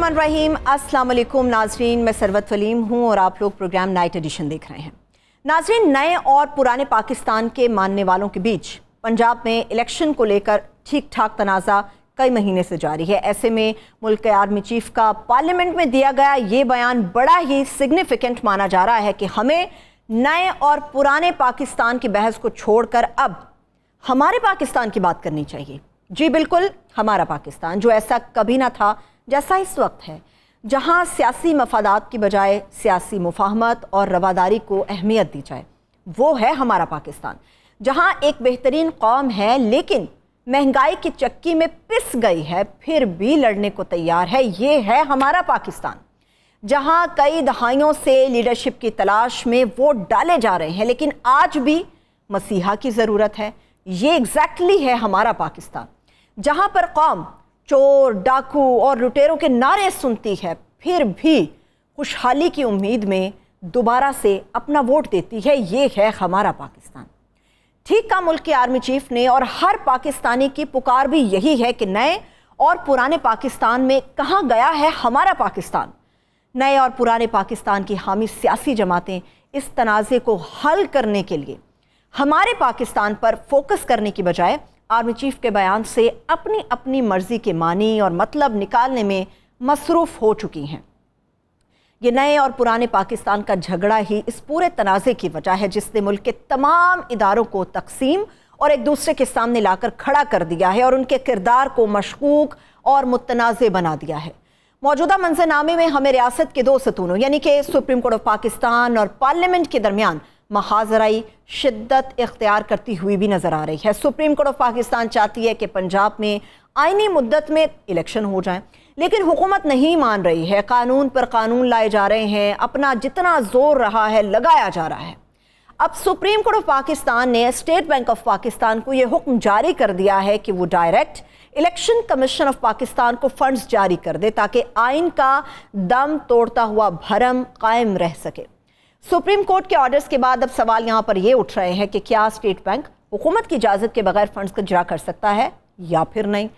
बिस्मिल्लाहिर्रहमानिर्रहीम। अस्सलाम वालेकुम नाजरीन, मैं सरवत वलीम हूँ और आप लोग प्रोग्राम नाइट एडिशन देख रहे हैं। नाजरीन, नए और पुराने पाकिस्तान के मानने वालों के बीच पंजाब में इलेक्शन को लेकर ठीक ठाक तनाज़ा कई महीने से जारी है। ऐसे में मुल्क के आर्मी चीफ का पार्लियामेंट में दिया गया ये बयान बड़ा ही सिग्निफिकेंट माना जा रहा है कि हमें नए और पुराने पाकिस्तान की बहस को छोड़कर अब हमारे पाकिस्तान की बात करनी चाहिए। जी बिल्कुल, हमारा पाकिस्तान जो ऐसा कभी ना था जैसा इस वक्त है, जहां सियासी मफादात की बजाय सियासी मुफाहमत और रवादारी को अहमियत दी जाए, वो है हमारा पाकिस्तान। जहां एक बेहतरीन कौम है लेकिन महंगाई की चक्की में पिस गई है फिर भी लड़ने को तैयार है, ये है हमारा पाकिस्तान। जहां कई दहाइयों से लीडरशिप की तलाश में वोट डाले जा रहे हैं लेकिन आज भी मसीहा की ज़रूरत है, ये एग्जैक्टली है हमारा पाकिस्तान। जहां पर कौम चोर, डाकू और लुटेरों के नारे सुनती है फिर भी खुशहाली की उम्मीद में दोबारा से अपना वोट देती है, ये है हमारा पाकिस्तान। ठीक का मुल्क के आर्मी चीफ ने और हर पाकिस्तानी की पुकार भी यही है कि नए और पुराने पाकिस्तान में कहाँ गया है हमारा पाकिस्तान। नए और पुराने पाकिस्तान की हामी सियासी जमातें इस तनाज़े को हल करने के लिए हमारे पाकिस्तान पर फोकस करने की बजाय आर्मी चीफ के बयान से अपनी अपनी मर्जी के मानी और मतलब निकालने में मसरूफ़ हो चुकी हैं। ये नए और पुराने पाकिस्तान का झगड़ा ही इस पूरे तनाज़े की वजह है जिसने मुल्क के तमाम इदारों को तकसीम और एक दूसरे के सामने लाकर खड़ा कर दिया है और उनके किरदार को मशकूक और मुतनाज़े बना दिया है। मौजूदा मंजरनामे में हमें रियासत के दो सतूनों यानी कि सुप्रीम कोर्ट ऑफ पाकिस्तान और पार्लियामेंट के दरमियान महाजराई शिद्दत इख्तियार करती हुई भी नजर आ रही है। सुप्रीम कोर्ट ऑफ पाकिस्तान चाहती है कि पंजाब में आईनी मुद्दत में इलेक्शन हो जाए लेकिन हुकूमत नहीं मान रही है। कानून पर कानून लाए जा रहे हैं, अपना जितना जोर रहा है लगाया जा रहा है। अब सुप्रीम कोर्ट ऑफ पाकिस्तान ने स्टेट बैंक ऑफ पाकिस्तान को यह हुक्म जारी कर दिया है कि वो direct election commission of Pakistan को फंड्स जारी कर दे ताकि आइन का दम तोड़ता हुआ भरम कायम रह सके। सुप्रीम कोर्ट के ऑर्डर्स के बाद अब सवाल यहाँ पर ये उठ रहे हैं कि क्या स्टेट बैंक हुकूमत की इजाज़त के बगैर फंड्स को जरा कर सकता है या फिर नहीं।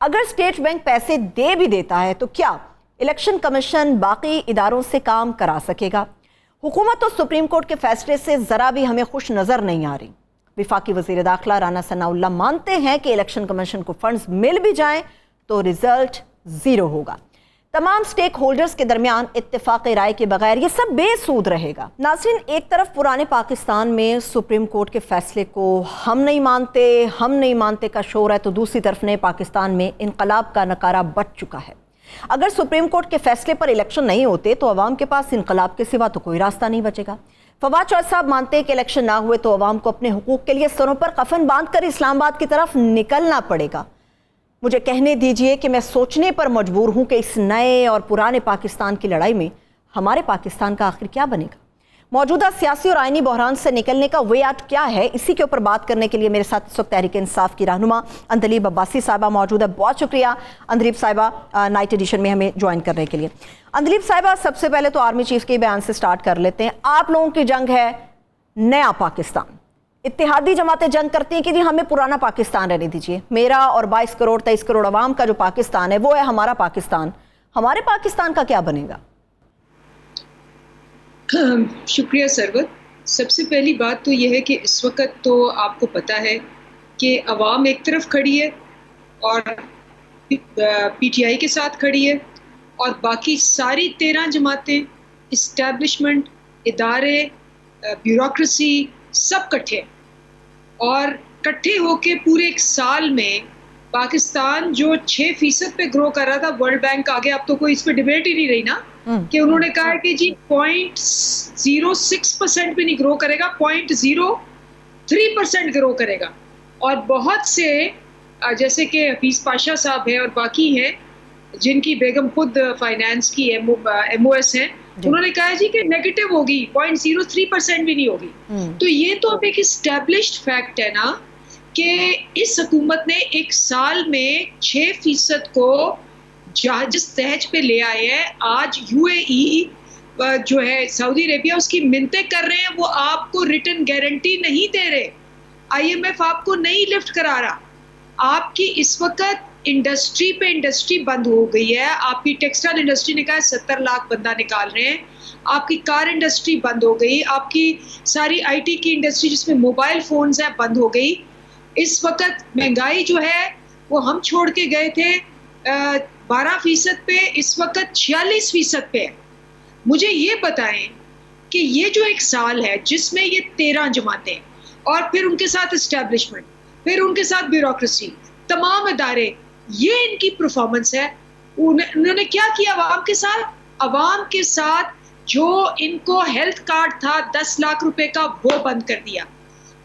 अगर स्टेट बैंक पैसे दे भी देता है तो क्या इलेक्शन कमीशन बाकी इदारों से काम करा सकेगा। हुकूमत तो सुप्रीम कोर्ट के फैसले से ज़रा भी हमें खुश नज़र नहीं आ रही। विफाकी वज़ीर दाखिला राना सनाउल्लाह मानते हैं कि इलेक्शन कमीशन को फंड्स मिल भी जाएं तो रिजल्ट ज़ीरो होगा। तमाम स्टेक होल्डर्स के दरमियान इत्तेफाक राय के बगैर ये सब बेसूद रहेगा। नाज़रीन, एक तरफ पुराने पाकिस्तान में सुप्रीम कोर्ट के फैसले को हम नहीं मानते का शोर है तो दूसरी तरफ नए पाकिस्तान में इनकलाब का नकारा बच चुका है। अगर सुप्रीम कोर्ट के फैसले पर इलेक्शन नहीं होते तो अवाम के पास इनकलाब के सिवा तो कोई रास्ता नहीं बचेगा। फवाद चौधरी साहब मानते हैं कि इलेक्शन ना हुए तो अवाम को अपने हुकूक के लिए सरों पर कफन बांध कर इस्लामाबाद की तरफ निकलना पड़ेगा। मुझे कहने दीजिए कि मैं सोचने पर मजबूर हूं कि इस नए और पुराने पाकिस्तान की लड़ाई में हमारे पाकिस्तान का आखिर क्या बनेगा। मौजूदा सियासी और आइनी बहरान से निकलने का वे आउट क्या है, इसी के ऊपर बात करने के लिए मेरे साथ इस वक्त तहरीक इंसाफ की रहनुमा अंदलीब अब्बासी साहिबा मौजूद है। बहुत शुक्रिया अंदलीब साहिबा नाइट एडिशन में हमें ज्वाइन करने के लिए। अंदलीब साहिबा, सबसे पहले तो आर्मी चीफ के बयान से स्टार्ट कर लेते हैं। आप लोगों की जंग है नया पाकिस्तान, इत्तेहादी जमातें जंग करती हैं कि जी हमें पुराना पाकिस्तान रहने दीजिए। मेरा और 22 करोड़ 23 करोड़ अवाम का जो पाकिस्तान है वो है हमारा पाकिस्तान। हमारे पाकिस्तान का क्या बनेगा? शुक्रिया सरवत। सबसे पहली बात तो यह है कि इस वक्त तो आपको पता है कि अवाम एक तरफ खड़ी है और पीटीआई के साथ खड़ी है और बाकी सारी 13 जमातें, इस्टेब्लिशमेंट, इदारे, ब्यूरोक्रेसी सब कट्ठे हैं और इकट्ठे होके पूरे एक साल में पाकिस्तान जो 6% पे ग्रो कर रहा था वर्ल्ड बैंक आगे, अब तो कोई इस पे डिबेट ही नहीं रही ना कि उन्होंने कहा कि जी 0.06% भी नहीं ग्रो करेगा, 0.03% ग्रो करेगा। और बहुत से जैसे कि हफीज पाशा साहब है और बाकी हैं जिनकी बेगम खुद फाइनेंस की MOS हैं, उन्होंने कहा जी कि नेगेटिव होगी, 0.03% भी नहीं होगी। तो ये तो अब एक इस्टेब्लिश्ड फैक्ट है ना कि इस हुकूमत ने एक साल में 6% को जिस तहज पे ले आए हैं। आज UAE जो है सऊदी अरेबिया उसकी मिन्नतें कर रहे हैं, वो आपको रिटर्न गारंटी नहीं दे रहे। IMF आपको नहीं लिफ्ट करा रहा। आपकी इस वक्त इंडस्ट्री पे इंडस्ट्री बंद हो गई है। आपकी टेक्सटाइल इंडस्ट्री ने कहा 70 लाख बंदा निकाल रहे हैं, आपकी कार इंडस्ट्री बंद हो गई, आपकी सारी आईटी की इंडस्ट्री जिसमें मोबाइल फोन्स है बंद हो गई। इस वक्त महंगाई जो है वो हम छोड़ के गए थे 12% पे, इस वक्त 46% पे है। मुझे ये बताएं कि ये जो एक साल है जिसमें ये 13 जमातें और फिर उनके साथ इस्टेब्लिशमेंट, फिर उनके साथ ब्यूरोक्रेसी, तमाम इदारे, ये इनकी परफॉर्मेंस है। उन्होंने क्या किया अवाम के साथ? अवाम के साथ जो इनको हेल्थ कार्ड था 10 लाख रुपए का वो बंद कर दिया,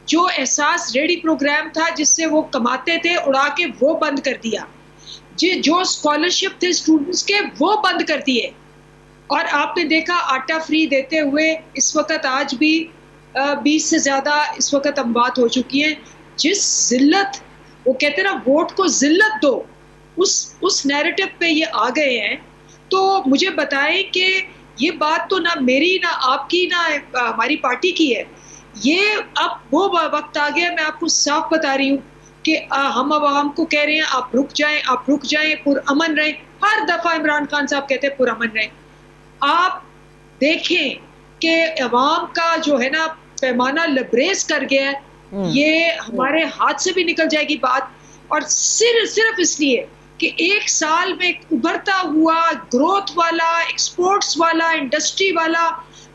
जो एहसास रेडी प्रोग्राम था जिससे वो कमाते थे उड़ा के वो बंद कर दिया, जो स्कॉलरशिप थे स्टूडेंट्स के वो बंद कर दिए। और आपने देखा आटा फ्री देते हुए इस वक्त आज भी 20 से ज़्यादा इस वक्त अमवात हो चुकी हैं। जिस जिल्लत, वो कहते हैं ना वोट को जिल्लत दो, उस नैरेटिव पे ये आ गए हैं। तो मुझे बताएं कि ये बात तो ना मेरी ना आपकी ना हमारी पार्टी की है, ये अब वो वक्त आ गया, मैं आपको साफ बता रही हूँ कि हम आवाम को कह रहे हैं आप रुक जाएं, पुरअमन रहें। हर दफ़ा इमरान खान साहब कहते हैं पुरअमन रहें। आप देखें कि अवाम का जो है ना पैमाना लबरेज कर गया है, ये हमारे हाथ से भी निकल जाएगी बात। और सिर्फ इसलिए कि एक साल में उभरता हुआ ग्रोथ वाला, एक्सपोर्ट्स वाला, इंडस्ट्री वाला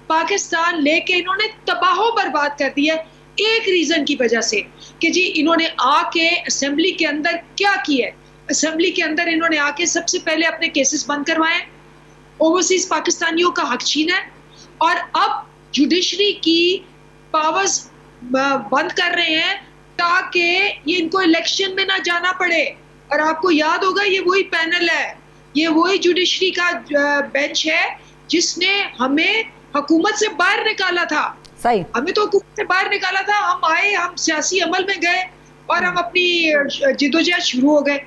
पाकिस्तान लेके इन्होंने तबाहो बर्बाद कर दिया एक रीजन की वजह से कि जी इन्होंने आके असेंबली के अंदर क्या किया है। असेंबली के अंदर इन्होंने आके सबसे पहले अपने केसेस बंद करवाए, ओवरसीज पाकिस्तानियों का हक छीना है, और अब जुडिशरी की पावर्स बंद कर रहे हैं ताकि ये इनको इलेक्शन में ना जाना पड़े। और आपको याद होगा ये वही पैनल है, ये वही जुडिशरी का बेंच है जिसने हमें हुकूमत से बाहर निकाला था। सही, हमें तो हुकूमत से बाहर निकाला था, हम आए, हम सियासी अमल में गए और हम अपनी जिदोजहद शुरू हो गए।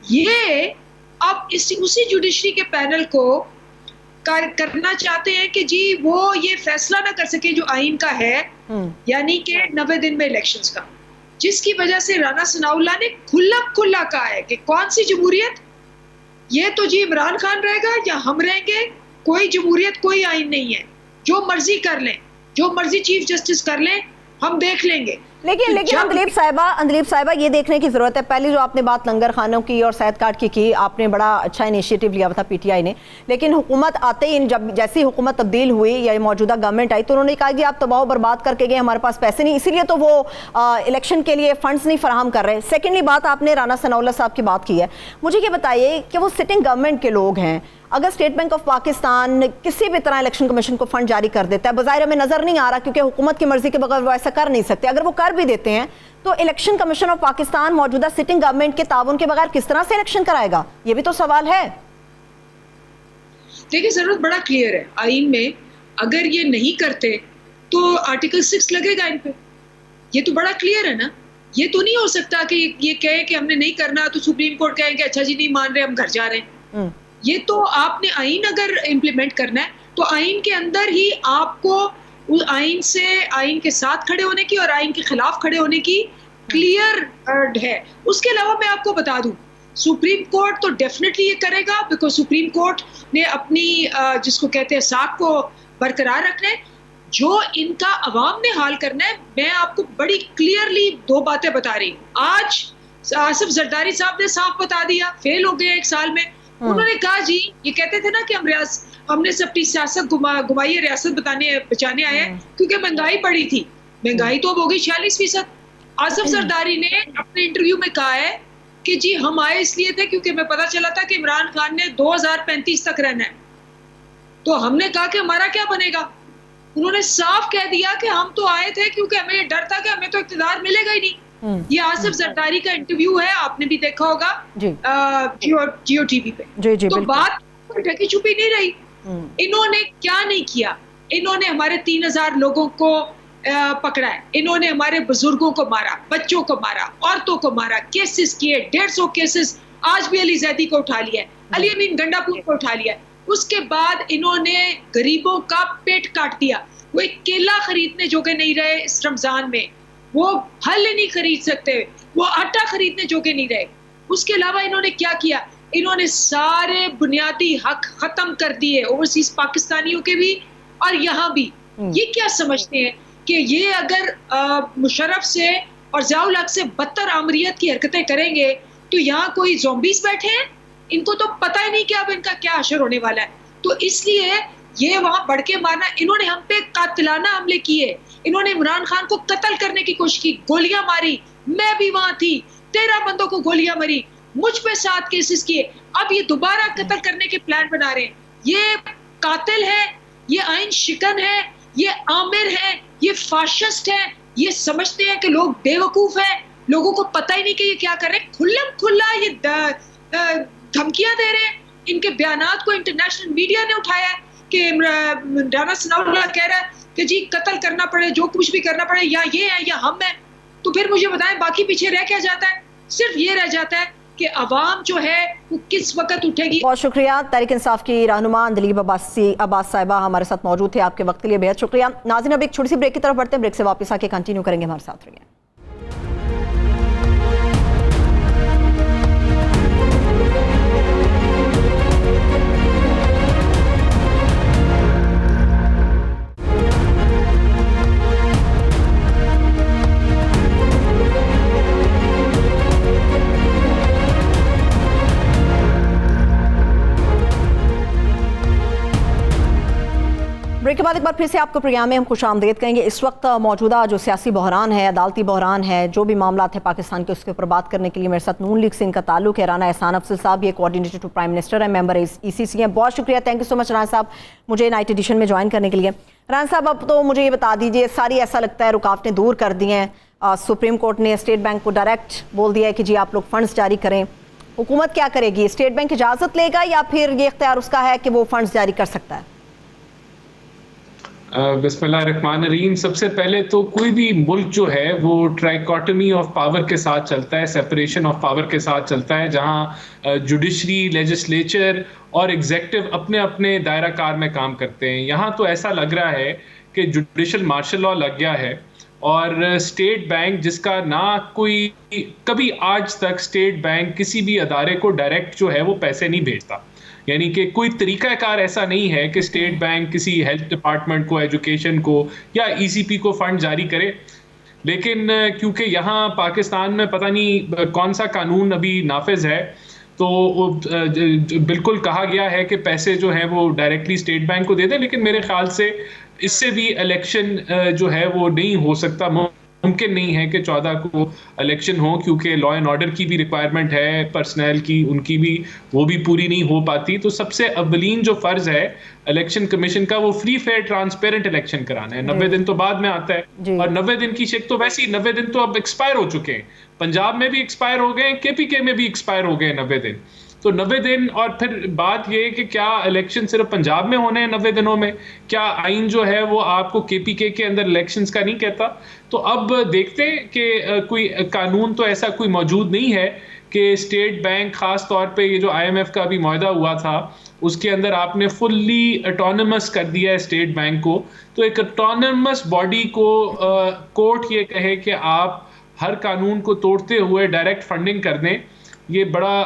ये अब उसी जुडिशरी के पैनल को करना चाहते हैं कि जी वो ये फैसला ना कर सके जो आइन का है, यानी कि 90 दिन में इलेक्शंस का, जिसकी वजह से राना सनाउल्लाह ने खुला कहा है कि कौन सी जमहूरियत, ये तो जी इमरान खान रहेगा या हम रहेंगे, कोई जमहूरियत कोई आइन नहीं है, जो मर्जी कर लें, जो मर्जी चीफ जस्टिस कर लें, हम देख लेंगे। लेकिन अंदलीब साहिबा ये देखने की जरूरत है, पहले जो आपने बात लंगर खानों की और सैयद कार्ड की आपने बड़ा अच्छा इनिशिएटिव लिया था पीटीआई ने, लेकिन हुकूमत आते ही जब जैसी हुकूमत तब्दील हुई या मौजूदा गवर्नमेंट आई तो उन्होंने कहा कि आप तबाह बर्बाद करके गए, हमारे पास पैसे नहीं, इसीलिए तो वो इलेक्शन के लिए फंड्स नहीं फराहम कर रहे। सेकेंडली बात, आपने राना सनाउल्लाह साहब की बात की है, मुझे ये बताइए कि वो सिटिंग गवर्नमेंट के लोग हैं, अगर स्टेट बैंक ऑफ पाकिस्तान किसी भी तरह इलेक्शन कमीशन को फंड जारी कर देता है, बज़ाहिर हमें नजर नहीं आ रहा क्योंकि हुकूमत की मर्जी के बगैर वो ऐसा कर नहीं सकते, अगर वो कर भी देते हैं तो इलेक्शन कमीशन ऑफ पाकिस्तान मौजूदा सिटिंग गवर्नमेंट के ताउन के बगैर किस तरह से इलेक्शन कराएगा, ये भी तो सवाल है। देखिए जरूरत बड़ा क्लियर है आइन में, अगर ये नहीं करते तो आर्टिकल 6 लगेगा इन पे, ये तो बड़ा क्लियर है ना। ये तो नहीं हो सकता कि ये कहे कि हमने नहीं करना तो सुप्रीम कोर्ट कहेंगे अच्छा जी नहीं मान रहे हम घर जा रहे हैं। ये तो आपने आइन अगर इम्प्लीमेंट करना है तो आइन के अंदर ही आपको आइन के साथ खड़े होने की और आइन के खिलाफ खड़े होने की क्लियर है। उसके अलावा मैं आपको बता दूं, सुप्रीम कोर्ट तो डेफिनेटली ये करेगा, बिकॉज सुप्रीम कोर्ट ने अपनी जिसको कहते हैं साख को बरकरार रखना है, जो इनका अवाम ने हाल करना है। मैं आपको बड़ी क्लियरली 2 बातें बता रही हूँ। आज आसिफ जरदारी साहब ने साफ बता दिया, फेल हो गए 1 साल में। उन्होंने कहा जी, ये कहते थे ना कि हमने अपनी सियासत घुमाई है, रियासत बचाने आए हैं, क्योंकि महंगाई बढ़ी थी, महंगाई तो अब हो गई 46%। आसिफ जरदारी ने अपने इंटरव्यू में कहा है कि जी हम आए इसलिए थे क्योंकि हमें पता चला था कि इमरान खान ने 2035 तक रहना है, तो हमने कहा कि हमारा क्या बनेगा। उन्होंने साफ कह दिया कि हम तो आए थे क्योंकि हमें ये डर था कि हमें तो इक़्तिदार मिलेगा ही नहीं। ये आसिफ जरदारी का इंटरव्यू है, आपने भी देखा होगा जियो टीवी पे। तो बात ढकी छुपी नहीं रही। इन्होंने क्या नहीं किया, इन्होंने हमारे 3000 लोगों को पकड़ा है, इन्होंने हमारे बुजुर्गों को मारा, बच्चों को मारा, औरतों को मारा, केसेस किए 150 केसेस, आज भी अली जैदी को उठा लिया है, अली अमीन गंडापुर को उठा लिया है। उसके बाद इन्होंने गरीबों का पेट काट दिया, वो एक केला खरीदने जोगे नहीं रहे इस रमजान में, वो फल नहीं खरीद सकते, वो आटा खरीदने जोगे नहीं रहे, उसके अलावा इन्होंने क्या किया, इन्होंने सारे बुनियादी हक खत्म कर दिए, ओवरसीज पाकिस्तानियों के भी और यहाँ भी। ये क्या समझते हैं कि ये अगर मुशर्रफ से और ज़ियाउल हक से बदतर आमरीत की हरकतें करेंगे तो यहाँ कोई ज़ॉम्बीज़ बैठे हैं, इनको तो पता ही नहीं कि अब इनका क्या असर होने वाला है। तो इसलिए ये वहां बढ़ के मारना, इन्होंने हम पे कातिलाना हमले किए, इन्होंने इमरान खान को कत्ल करने की कोशिश की, गोलियां मारी, मैं भी वहां थी, 13 बंदों को गोलियां मारी, मुझ पे 7 केसेस किए, अब ये दोबारा कत्ल करने के प्लान बना रहे हैं। ये कातिल है, ये आइन शिकन है, ये आमिर है, ये फाशिस्ट है। ये समझते हैं कि लोग बेवकूफ हैं, लोगों को पता ही नहीं कि ये क्या कर रहे हैं। खुल्लम खुल्ला ये धमकियां दे रहे हैं। इनके बयानात को इंटरनेशनल मीडिया ने उठाया है कि राना सनाउल्लाह कह रहा है कि जी कत्ल करना पड़े, जो कुछ भी करना पड़े, या ये है या हम हैं। तो फिर मुझे बताएं बाकी पीछे रह क्या जाता है? सिर्फ ये रह जाता है कि अवाम जो है वो किस वक्त उठेगी। बहुत शुक्रिया। तहरीक इंसाफ की रहनुमा अंदलीब अब्बास साहिबा हमारे साथ मौजूद थे। आपके वक्त के लिए बेहद शुक्रिया। नाज़रीन, अब एक छोटी सी ब्रेक की तरफ बढ़ते हैं, ब्रेक से वापस आके कंटिन्यू करेंगे, हमारे साथ रहिए। ब्रेक के बाद एक बार फिर से आपको प्रोग्राम में हम खुशामदीद कहेंगे। इस वक्त मौजूदा जो सियासी बहरान है, अदालती बहरान है, जो भी मामला है पाकिस्तान के, उसके ऊपर बात करने के लिए मेरे साथ नून लीग से इनका ताल्लुक है। राना एहसान अफजल साहब, ये कोऑर्डिनेटर टू प्राइम मिनिस्टर है, मेंबर ECC हैं। बहुत शुक्रिया, thank you so much Rana साहब, मुझे नाइट एडिशन में ज्वाइन करने के लिए। राना साहब, अब तो मुझे ये बता दीजिए, सारी ऐसा लगता है रुकावटें दूर कर दी हैं। सुप्रीम कोर्ट ने स्टेट बैंक को डायरेक्ट बोल दिया है कि जी आप लोग फंड्स जारी करें। हुकूमत क्या करेगी? स्टेट बैंक इजाज़त लेगा या फिर ये इख्तियार उसका है कि वो फंड्स जारी कर सकता है? बिस्मिल्लाहिर्रहमानिर्रहीम। सबसे पहले तो कोई भी मुल्क जो है वो ट्राइकोटमी ऑफ पावर के साथ चलता है, सेपरेशन ऑफ पावर के साथ चलता है, जहां जुडिशरी, लेजिस्लेचर और एग्जेक्टिव अपने अपने दायरा कार में काम करते हैं। यहाँ तो ऐसा लग रहा है कि जुडिशल मार्शल लॉ लग गया है और स्टेट बैंक, जिसका ना कोई कभी आज तक स्टेट बैंक किसी भी अदारे को डायरेक्ट जो है वो पैसे नहीं भेजता, यानी कि कोई तरीकाकार ऐसा नहीं है कि स्टेट बैंक किसी हेल्थ डिपार्टमेंट को, एजुकेशन को या ECP को फंड जारी करे। लेकिन क्योंकि यहाँ पाकिस्तान में पता नहीं कौन सा कानून अभी नाफिज है, तो बिल्कुल कहा गया है कि पैसे जो है वो डायरेक्टली स्टेट बैंक को दे दें। लेकिन मेरे ख्याल से इससे भी इलेक्शन जो है वो नहीं हो सकता, मुमकिन नहीं है कि 14 को इलेक्शन हो, क्योंकि लॉ एंड ऑर्डर की भी रिक्वायरमेंट है, पर्सनल की, उनकी भी, वो भी पूरी नहीं हो पाती। तो सबसे अव्वलीन जो फर्ज है इलेक्शन कमीशन का, वो फ्री फेयर ट्रांसपेरेंट इलेक्शन कराना है। 90 दिन तो बाद में आता है, और 90 दिन की शेक तो वैसे ही 90 दिन तो अब एक्सपायर हो चुके हैं। पंजाब में भी एक्सपायर हो गए, KPK में भी एक्सपायर हो गए 90 दिन। तो 90 दिन, और फिर बात यह है कि क्या इलेक्शन सिर्फ पंजाब में होने हैं 90 दिनों में? क्या आइन जो है वो आपको KPK के अंदर इलेक्शंस का नहीं कहता? तो अब देखते हैं कि कोई कानून तो ऐसा कोई मौजूद नहीं है कि स्टेट बैंक, ख़ास तौर पे ये जो IMF का भी मुआहदा हुआ था, उसके अंदर आपने फुल्ली ऑटोनमस कर दिया है स्टेट बैंक को। तो एक ऑटोनमस बॉडी को कोर्ट ये कहे कि आप हर कानून को तोड़ते हुए डायरेक्ट फंडिंग कर दें, ये बड़ा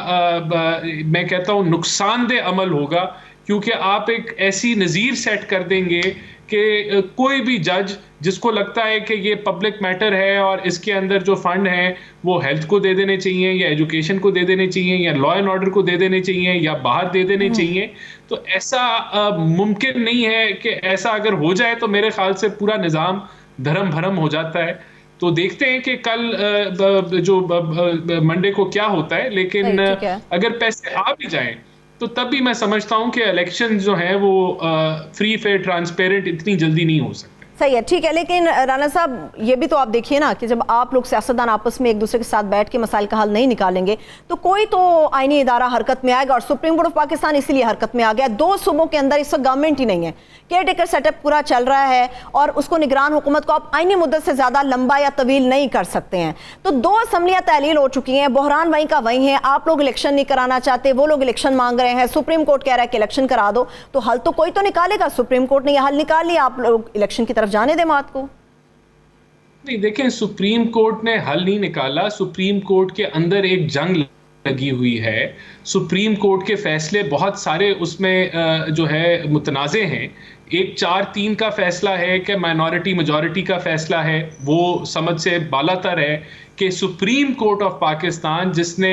मैं कहता हूँ नुकसानदेह अमल होगा, क्योंकि आप एक ऐसी नज़ीर सेट कर देंगे कि कोई भी जज जिसको लगता है कि ये पब्लिक मैटर है और इसके अंदर जो फंड हैं वो हेल्थ को दे देने चाहिए, या एजुकेशन को दे देने चाहिए, या लॉ एंड ऑर्डर को दे देने चाहिए, या बाहर दे देने चाहिए, तो ऐसा मुमकिन नहीं है कि ऐसा अगर हो जाए तो मेरे ख्याल से पूरा निज़ाम धर्म भरम हो जाता है। तो देखते हैं कि कल जो मंडे को क्या होता है। लेकिन अगर पैसे आ भी जाएं तो तब भी मैं समझता हूं कि इलेक्शन जो है वो फ्री फेयर ट्रांसपेरेंट इतनी जल्दी नहीं हो सकते। सही है, ठीक है। लेकिन राना साहब, ये भी तो आप देखिए ना कि जब आप लोग सियासतदान आपस में एक दूसरे के साथ बैठ के मसाइल का हल नहीं निकालेंगे तो कोई तो आईनी इदारा हरकत में आएगा, और सुप्रीम कोर्ट ऑफ पाकिस्तान इसीलिए हरकत में आ गया। 2 सूबों के अंदर इस वक्त गवर्नमेंट ही नहीं है, केयर टेकर सेटअप पूरा चल रहा है, और उसको निगरान हुकूमत को आप आईनी मुद्दत से ज़्यादा लंबा या तवील नहीं कर सकते हैं। तो 2 असम्बलियाँ तहलील हो चुकी हैं, बहरान वहीं का वहीं है, आप लोग इलेक्शन नहीं कराना चाहते, वो लोग इलेक्शन मांग रहे हैं, सुप्रीम कोर्ट कह रहा है कि इलेक्शन करा दो। तो हल तो कोई तो निकालेगा, सुप्रीम कोर्ट ने यह हल निकाल लिया, आप लोग इलेक्शन की तरफ जाने दें बात को। नहीं, देखें, सुप्रीम कोर्ट ने हल नहीं निकाला, सुप्रीम कोर्ट के अंदर एक जंग लगी हुई है। सुप्रीम कोर्ट के फैसले बहुत सारे उसमें जो है मुतनाज़े हैं। एक 4-3 का फैसला है कि माइनॉरिटी मेजॉरिटी का फैसला है, वो समझ से बालातर है कि सुप्रीम कोर्ट ऑफ पाकिस्तान जिसने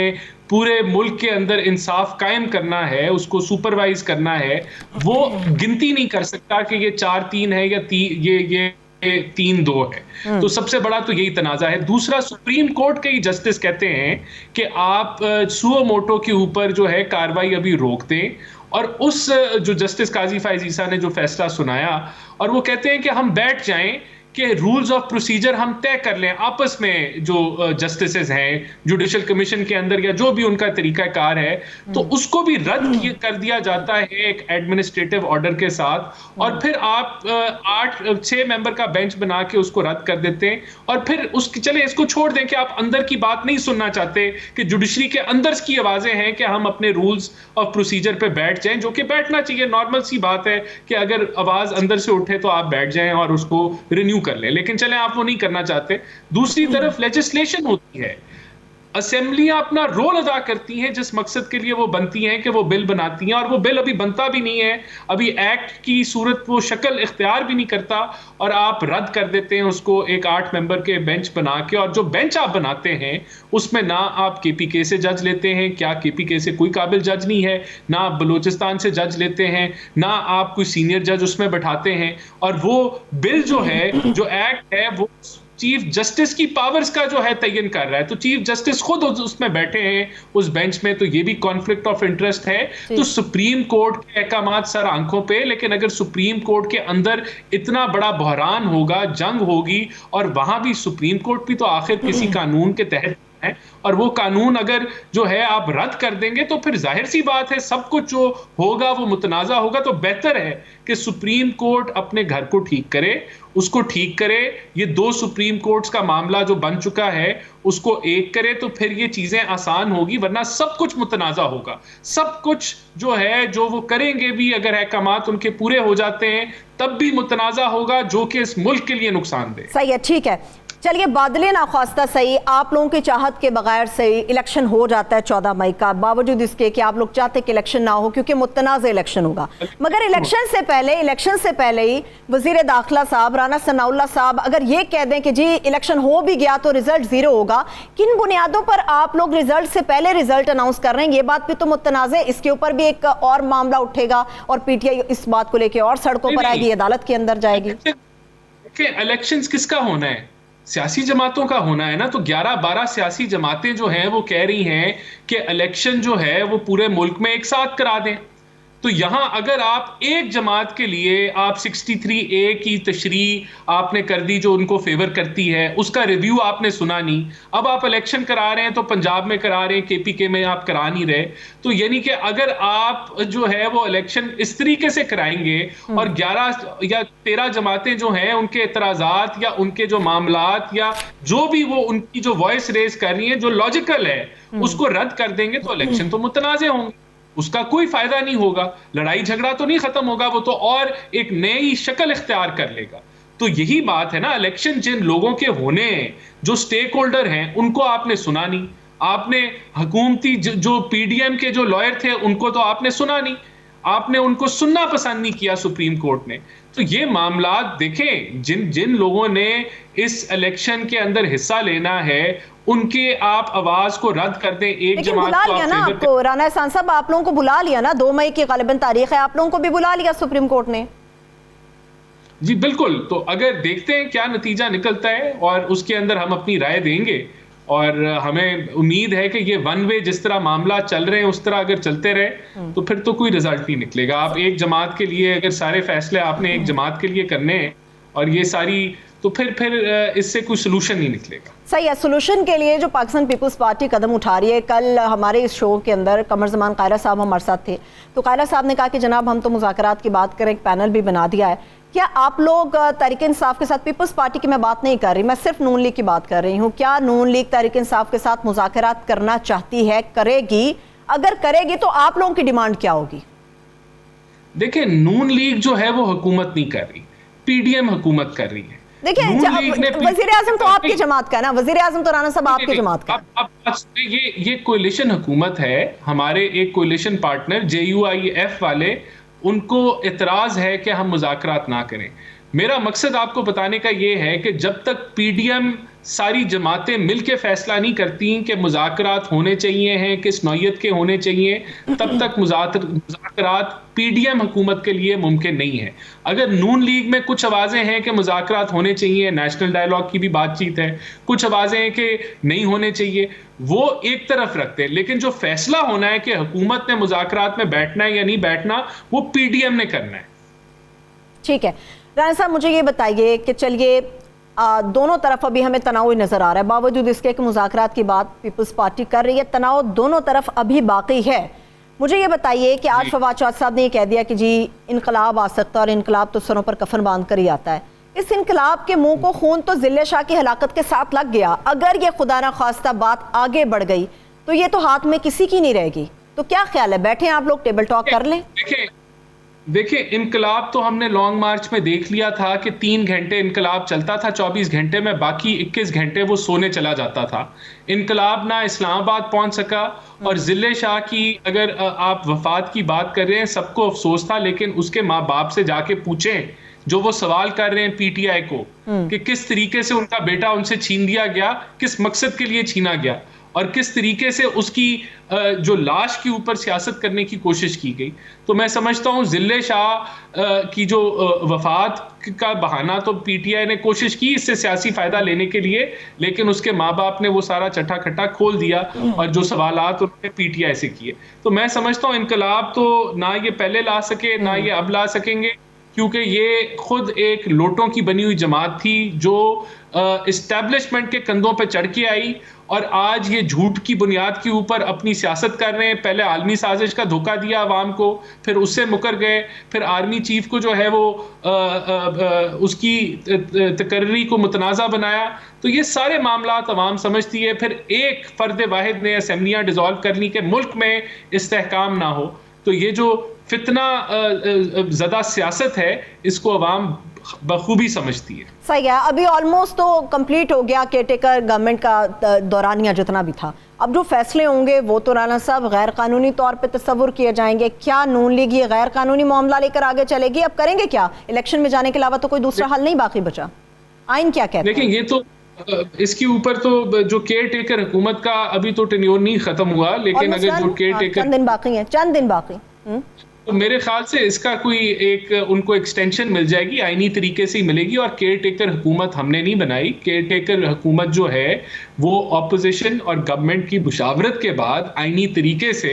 पूरे मुल्क के अंदर इंसाफ कायम करना है, उसको सुपरवाइज करना है, वो गिनती नहीं कर सकता कि ये 4-3 है या ये 3-2 है। तो सबसे बड़ा तो यही तनाज़ा है। दूसरा, सुप्रीम कोर्ट के ही जस्टिस कहते हैं कि आप सुओ मोटो के ऊपर जो है कार्रवाई अभी रोक दें, और उस जो जस्टिस काजी फायज ईसा ने जो फैसला सुनाया, और वो कहते हैं कि हम बैठ जाएं कि रूल्स ऑफ प्रोसीजर हम तय कर लें आपस में, जो जस्टिसेस हैं जुडिशल कमीशन के अंदर या जो भी उनका तरीकाकार है, तो उसको भी रद्द कर दिया जाता है एक एडमिनिस्ट्रेटिव ऑर्डर के साथ, और फिर आप 6 मेंबर का बेंच बना के उसको रद्द कर देते हैं। और फिर चले इसको छोड़ दें कि आप अंदर की बात नहीं सुनना चाहते, कि जुडिशरी के अंदर की आवाजें हैं कि हम अपने रूल्स ऑफ प्रोसीजर पे बैठ जाएं, जो कि बैठना चाहिए, नॉर्मल सी बात है कि अगर आवाज अंदर से उठे तो आप बैठ जाएं और उसको रिन्यू कर ले, लेकिन चलें आप वो नहीं करना चाहते। दूसरी तरफ लेजिस्लेशन होती है, असेंबलियां अपना रोल अदा करती हैं जिस मकसद के लिए वो बनती हैं, कि वो बिल बनाती हैं, और वो बिल अभी बनता भी नहीं है, अभी एक्ट की सूरत वो शक्ल इख्तियार भी नहीं करता, और आप रद्द कर देते हैं उसको एक 8 मेंबर के बेंच बना के। और जो बेंच आप बनाते हैं उसमें ना आप KPK से जज लेते हैं, क्या KPK से कोई काबिल जज नहीं है, ना आप बलूचिस्तान से जज लेते हैं, ना आप कोई सीनियर जज उसमें बैठाते हैं, और वो बिल जो है, जो एक्ट है, वो चीफ जस्टिस की पावर्स का जो है तयन कर रहा है। तो चीफ जस्टिस खुद उसमें बैठे हैं उस बेंच में, तो ये भी कॉन्फ्लिक्ट ऑफ इंटरेस्ट है। तो सुप्रीम कोर्ट के अहकामात सर आंखों पे, लेकिन अगर सुप्रीम कोर्ट के अंदर इतना बड़ा बहरान होगा, जंग होगी, और वहां भी सुप्रीम कोर्ट भी तो आखिर किसी कानून के तहत है, और वो कानून अगर जो है आप रद्द कर देंगे, तो फिर जाहिर सी बात है सब कुछ जो होगा वो मुतनाज़ा होगा। तो बेहतर है कि सुप्रीम कोर्ट अपने घर को ठीक करे, उसको ठीक करे। ये 2 सुप्रीम कोर्ट्स का मामला जो बन चुका है उसको एक करे, तो फिर ये चीजें आसान होगी, वरना सब कुछ मुतनाज़ा होगा। सब कुछ जो है, जो वो करेंगे भी, अगर अहकामात उनके पूरे हो जाते हैं तब भी मुतनाज़ा होगा, जो कि इस मुल्क के लिए नुकसानदेह। सही है, ठीक है। चलिए, बादले नाख्वास्ता सही, आप लोगों की चाहत के बगैर सही इलेक्शन हो जाता है 14 मई का, बावजूद इसके कि आप लोग चाहते कि इलेक्शन ना हो क्योंकि मुतनाज़ इलेक्शन होगा। मगर इलेक्शन से पहले ही वज़ीर दाखिला साहब राना सनाउल्लाह साहब अगर ये कह दें कि जी इलेक्शन हो भी गया तो रिजल्ट 0 होगा, किन बुनियादों पर आप लोग रिजल्ट से पहले रिजल्ट अनाउंस कर रहे हैं? ये बात भी तो मुतनाज़ है, इसके ऊपर भी एक और मामला उठेगा और PTI इस बात को लेकर और सड़कों पर आएगी, अदालत के अंदर जाएगी। इलेक्शन किसका होना है? सियासी जमातों का होना है ना। तो 11-12 सियासी जमातें जो हैं वो कह रही हैं कि इलेक्शन जो है वो पूरे मुल्क में एक साथ करा दें। तो यहां अगर आप एक जमात के लिए आप 63A की तशरीह आपने कर दी जो उनको फेवर करती है, उसका रिव्यू आपने सुना नहीं, अब आप इलेक्शन करा रहे हैं तो पंजाब में करा रहे हैं, KPK में आप करा नहीं रहे। तो यानी कि अगर आप जो है वो इलेक्शन इस तरीके से कराएंगे और 11 या 13 जमातें जो हैं उनके एतराजात या उनके जो मामलात या जो भी वो उनकी जो वॉइस रेज कर रही है जो लॉजिकल है उसको रद्द कर देंगे, तो इलेक्शन तो मुतनाज़े होंगे, उसका कोई फायदा नहीं होगा, लड़ाई झगड़ा तो नहीं खत्म होगा, वो तो और एक नई शक्ल इख्तियार कर लेगा। तो यही बात है ना, इलेक्शन जिन लोगों के होने हैं, जो स्टेक होल्डर हैं, उनको आपने सुना नहीं। आपने हुकूमती जो PDM के जो लॉयर थे उनको तो आपने सुना नहीं, आपने उनको सुनना पसंद नहीं किया सुप्रीम कोर्ट ने। तो ये मामला देखें, जिन लोगों ने इस इलेक्शन के अंदर हिस्सा लेना है उनके आप आवाज को रद्द कर दें। एक जमात बुला लिया ना आपको, राना एहसान साहब, आप लोगों को बुला लिया ना, 2 मई की गालिबन तारीख है, आप लोगों को भी बुला लिया सुप्रीम कोर्ट ने। जी बिल्कुल, तो अगर देखते हैं क्या नतीजा निकलता है और उसके अंदर हम अपनी राय देंगे, और हमें उम्मीद है कि ये वन वे जिस तरह मामला चल रहे हैं उस तरह अगर चलते रहे तो फिर तो कोई रिजल्ट नहीं निकलेगा। आप एक जमात के लिए अगर सारे फैसले आपने एक जमात के लिए करने हैं और ये सारी, तो फिर इससे कोई सोल्यूशन नहीं निकलेगा। सही है, सोल्यूशन के लिए जो पाकिस्तान पीपल्स पार्टी कदम उठा रही है, कल हमारे इस शो के अंदर कमर ज़मान कायरा साहब हमारे साथ थे, तो कायरा साहब ने कहा कि जनाब हम तो मुज़ाकरात की बात करें, एक पैनल भी बना दिया है। क्या आप लोग तहरीक इंसाफ के साथ, पीपल्स पार्टी की मैं बात नहीं कर रही, मैं सिर्फ नून लीग की बात कर रही हूँ, क्या नून लीग तहरीक इंसाफ के साथ मुज़ाकरात करना चाहती है, करेगी? अगर करेगी तो आप लोगों की डिमांड क्या होगी? देखिए, नून लीग जो है वो हुकूमत नहीं कर रही, PDM हुकूमत कर रही है। देखिए वजीर आजम तो आपकी जमात का है ना, वजीर आजम तो राना साहब आपकी जमात का। अब ये कोलिशन हुकूमत है, हमारे एक कोलिशन पार्टनर JUIF वाले, उनको इतराज है कि हम मुज़ाकरात ना करें। मेरा मकसद आपको बताने का ये है कि जब तक PDM सारी जमातें मिलकर फैसला नहीं करती कि मुज़ाकरात होने चाहिए हैं, किस नौयत के होने चाहिए, तब तक मुज़ाकरात PDM हुकूमत के लिए मुमकिन नहीं है। अगर नून लीग में कुछ आवाज़ें हैं कि मुज़ाकरात होने चाहिए, नेशनल डायलॉग की भी बातचीत है, कुछ आवाज़ें हैं कि नहीं होने चाहिए, वो एक तरफ रखते हैं, लेकिन जो फैसला होना है कि हुकूमत ने मुज़ाकरात में बैठना है या नहीं बैठना, वो PDM ने करना है। ठीक है राना साहब, मुझे ये बताइए कि चलिए दोनों तरफ अभी हमें तनाव ही नज़र आ रहा है, बावजूद इसके कि मुज़ाकरात की बात पीपल्स पार्टी कर रही है, तनाव दोनों तरफ अभी बाकी है। मुझे ये बताइए कि आज फवाद चौधरी साहब ने ये कह दिया कि जी इनकलाब आ सकता है, और इनकलाब तो सरों पर कफन बांध कर ही आता है। इस इनकलाब के मुंह को खून तो जिले शाह की हलाकत के साथ लग गया, अगर ये खुदा ना खास्ता बात आगे बढ़ गई तो ये तो हाथ में किसी की नहीं रहेगी। तो क्या ख्याल है, बैठे आप लोग टेबल टॉक कर लें? देखिए इनकलाब तो हमने लॉन्ग मार्च में देख लिया था कि 3 घंटे इनकलाब चलता था 24 घंटे में, बाकी 21 घंटे वो सोने चला जाता था। इनकलाब ना इस्लामाबाद पहुंच सका, और जिले शाह की अगर आप वफात की बात कर रहे हैं, सबको अफसोस था, लेकिन उसके माँ बाप से जाके पूछें जो वो सवाल कर रहे हैं PTI को कि किस तरीके से उनका बेटा उनसे छीन लिया गया, किस मकसद के लिए छीना गया, और किस तरीके से उसकी जो लाश के ऊपर सियासत करने की कोशिश की गई। तो मैं समझता हूँ जिले शाह की जो वफात का बहाना तो PTI ने कोशिश की इससे सियासी फायदा लेने के लिए, लेकिन उसके माँ बाप ने वो सारा चट्टा खट्टा खोल दिया और जो सवालात उन्होंने PTI से किए। तो मैं समझता हूँ इनकलाब तो ना ये पहले ला सके ना ये अब ला सकेंगे, क्योंकि ये खुद एक लोटों की बनी हुई जमात थी जो इस्टेब्लिशमेंट के कंधों पे चढ़ के आई, और आज ये झूठ की बुनियाद के ऊपर अपनी सियासत कर रहे हैं। पहले आलमी साजिश का धोखा दिया अवाम को, फिर उससे मुकर गए, फिर आर्मी चीफ को जो है वो उसकी तकर्री को मुतनाज़ा बनाया। तो ये सारे मामलात अवाम समझती है। फिर एक फ़र्द वाहिद ने असेंबलियाँ डिज़ोल्व करनी के मुल्क में इस्तेहकाम ना हो, तो ये जो फितना ज़दा सियासत है इसको अवाम बखूबी समझती है। सही है, अभी ऑलमोस्ट तो कंप्लीट हो गया केयरटेकर गवर्नमेंट का दौरानिया जितना भी था। अब जो फैसले होंगे वो तो राना साहब गैर कानूनी तौर पे तस्वुर किए जाएंगे। क्या नून लीग ये गैर कानूनी मामला लेकर आगे चलेगी? अब करेंगे क्या? इलेक्शन में जाने के अलावा तो कोई दूसरा हल नहीं बाकी बचा। आइन क्या कहते हैं? देखिए ये तो इसके ऊपर तो जो केयर टेकर हुकूमत का अभी तो टेन्योर नहीं खत्म हुआ, लेकिन अगर जो केयर टेकर चंद दिन बाकी हैं, चंद दिन बाकी, तो मेरे ख्याल से इसका कोई एक उनको एक्सटेंशन मिल जाएगी, आईनी तरीके से ही मिलेगी। और केयर टेकर हुकूमत हमने नहीं बनाई, केयर टेकर हुकूमत जो है वो ऑपोजिशन और गवर्नमेंट की मुशावरत के बाद आईनी तरीके से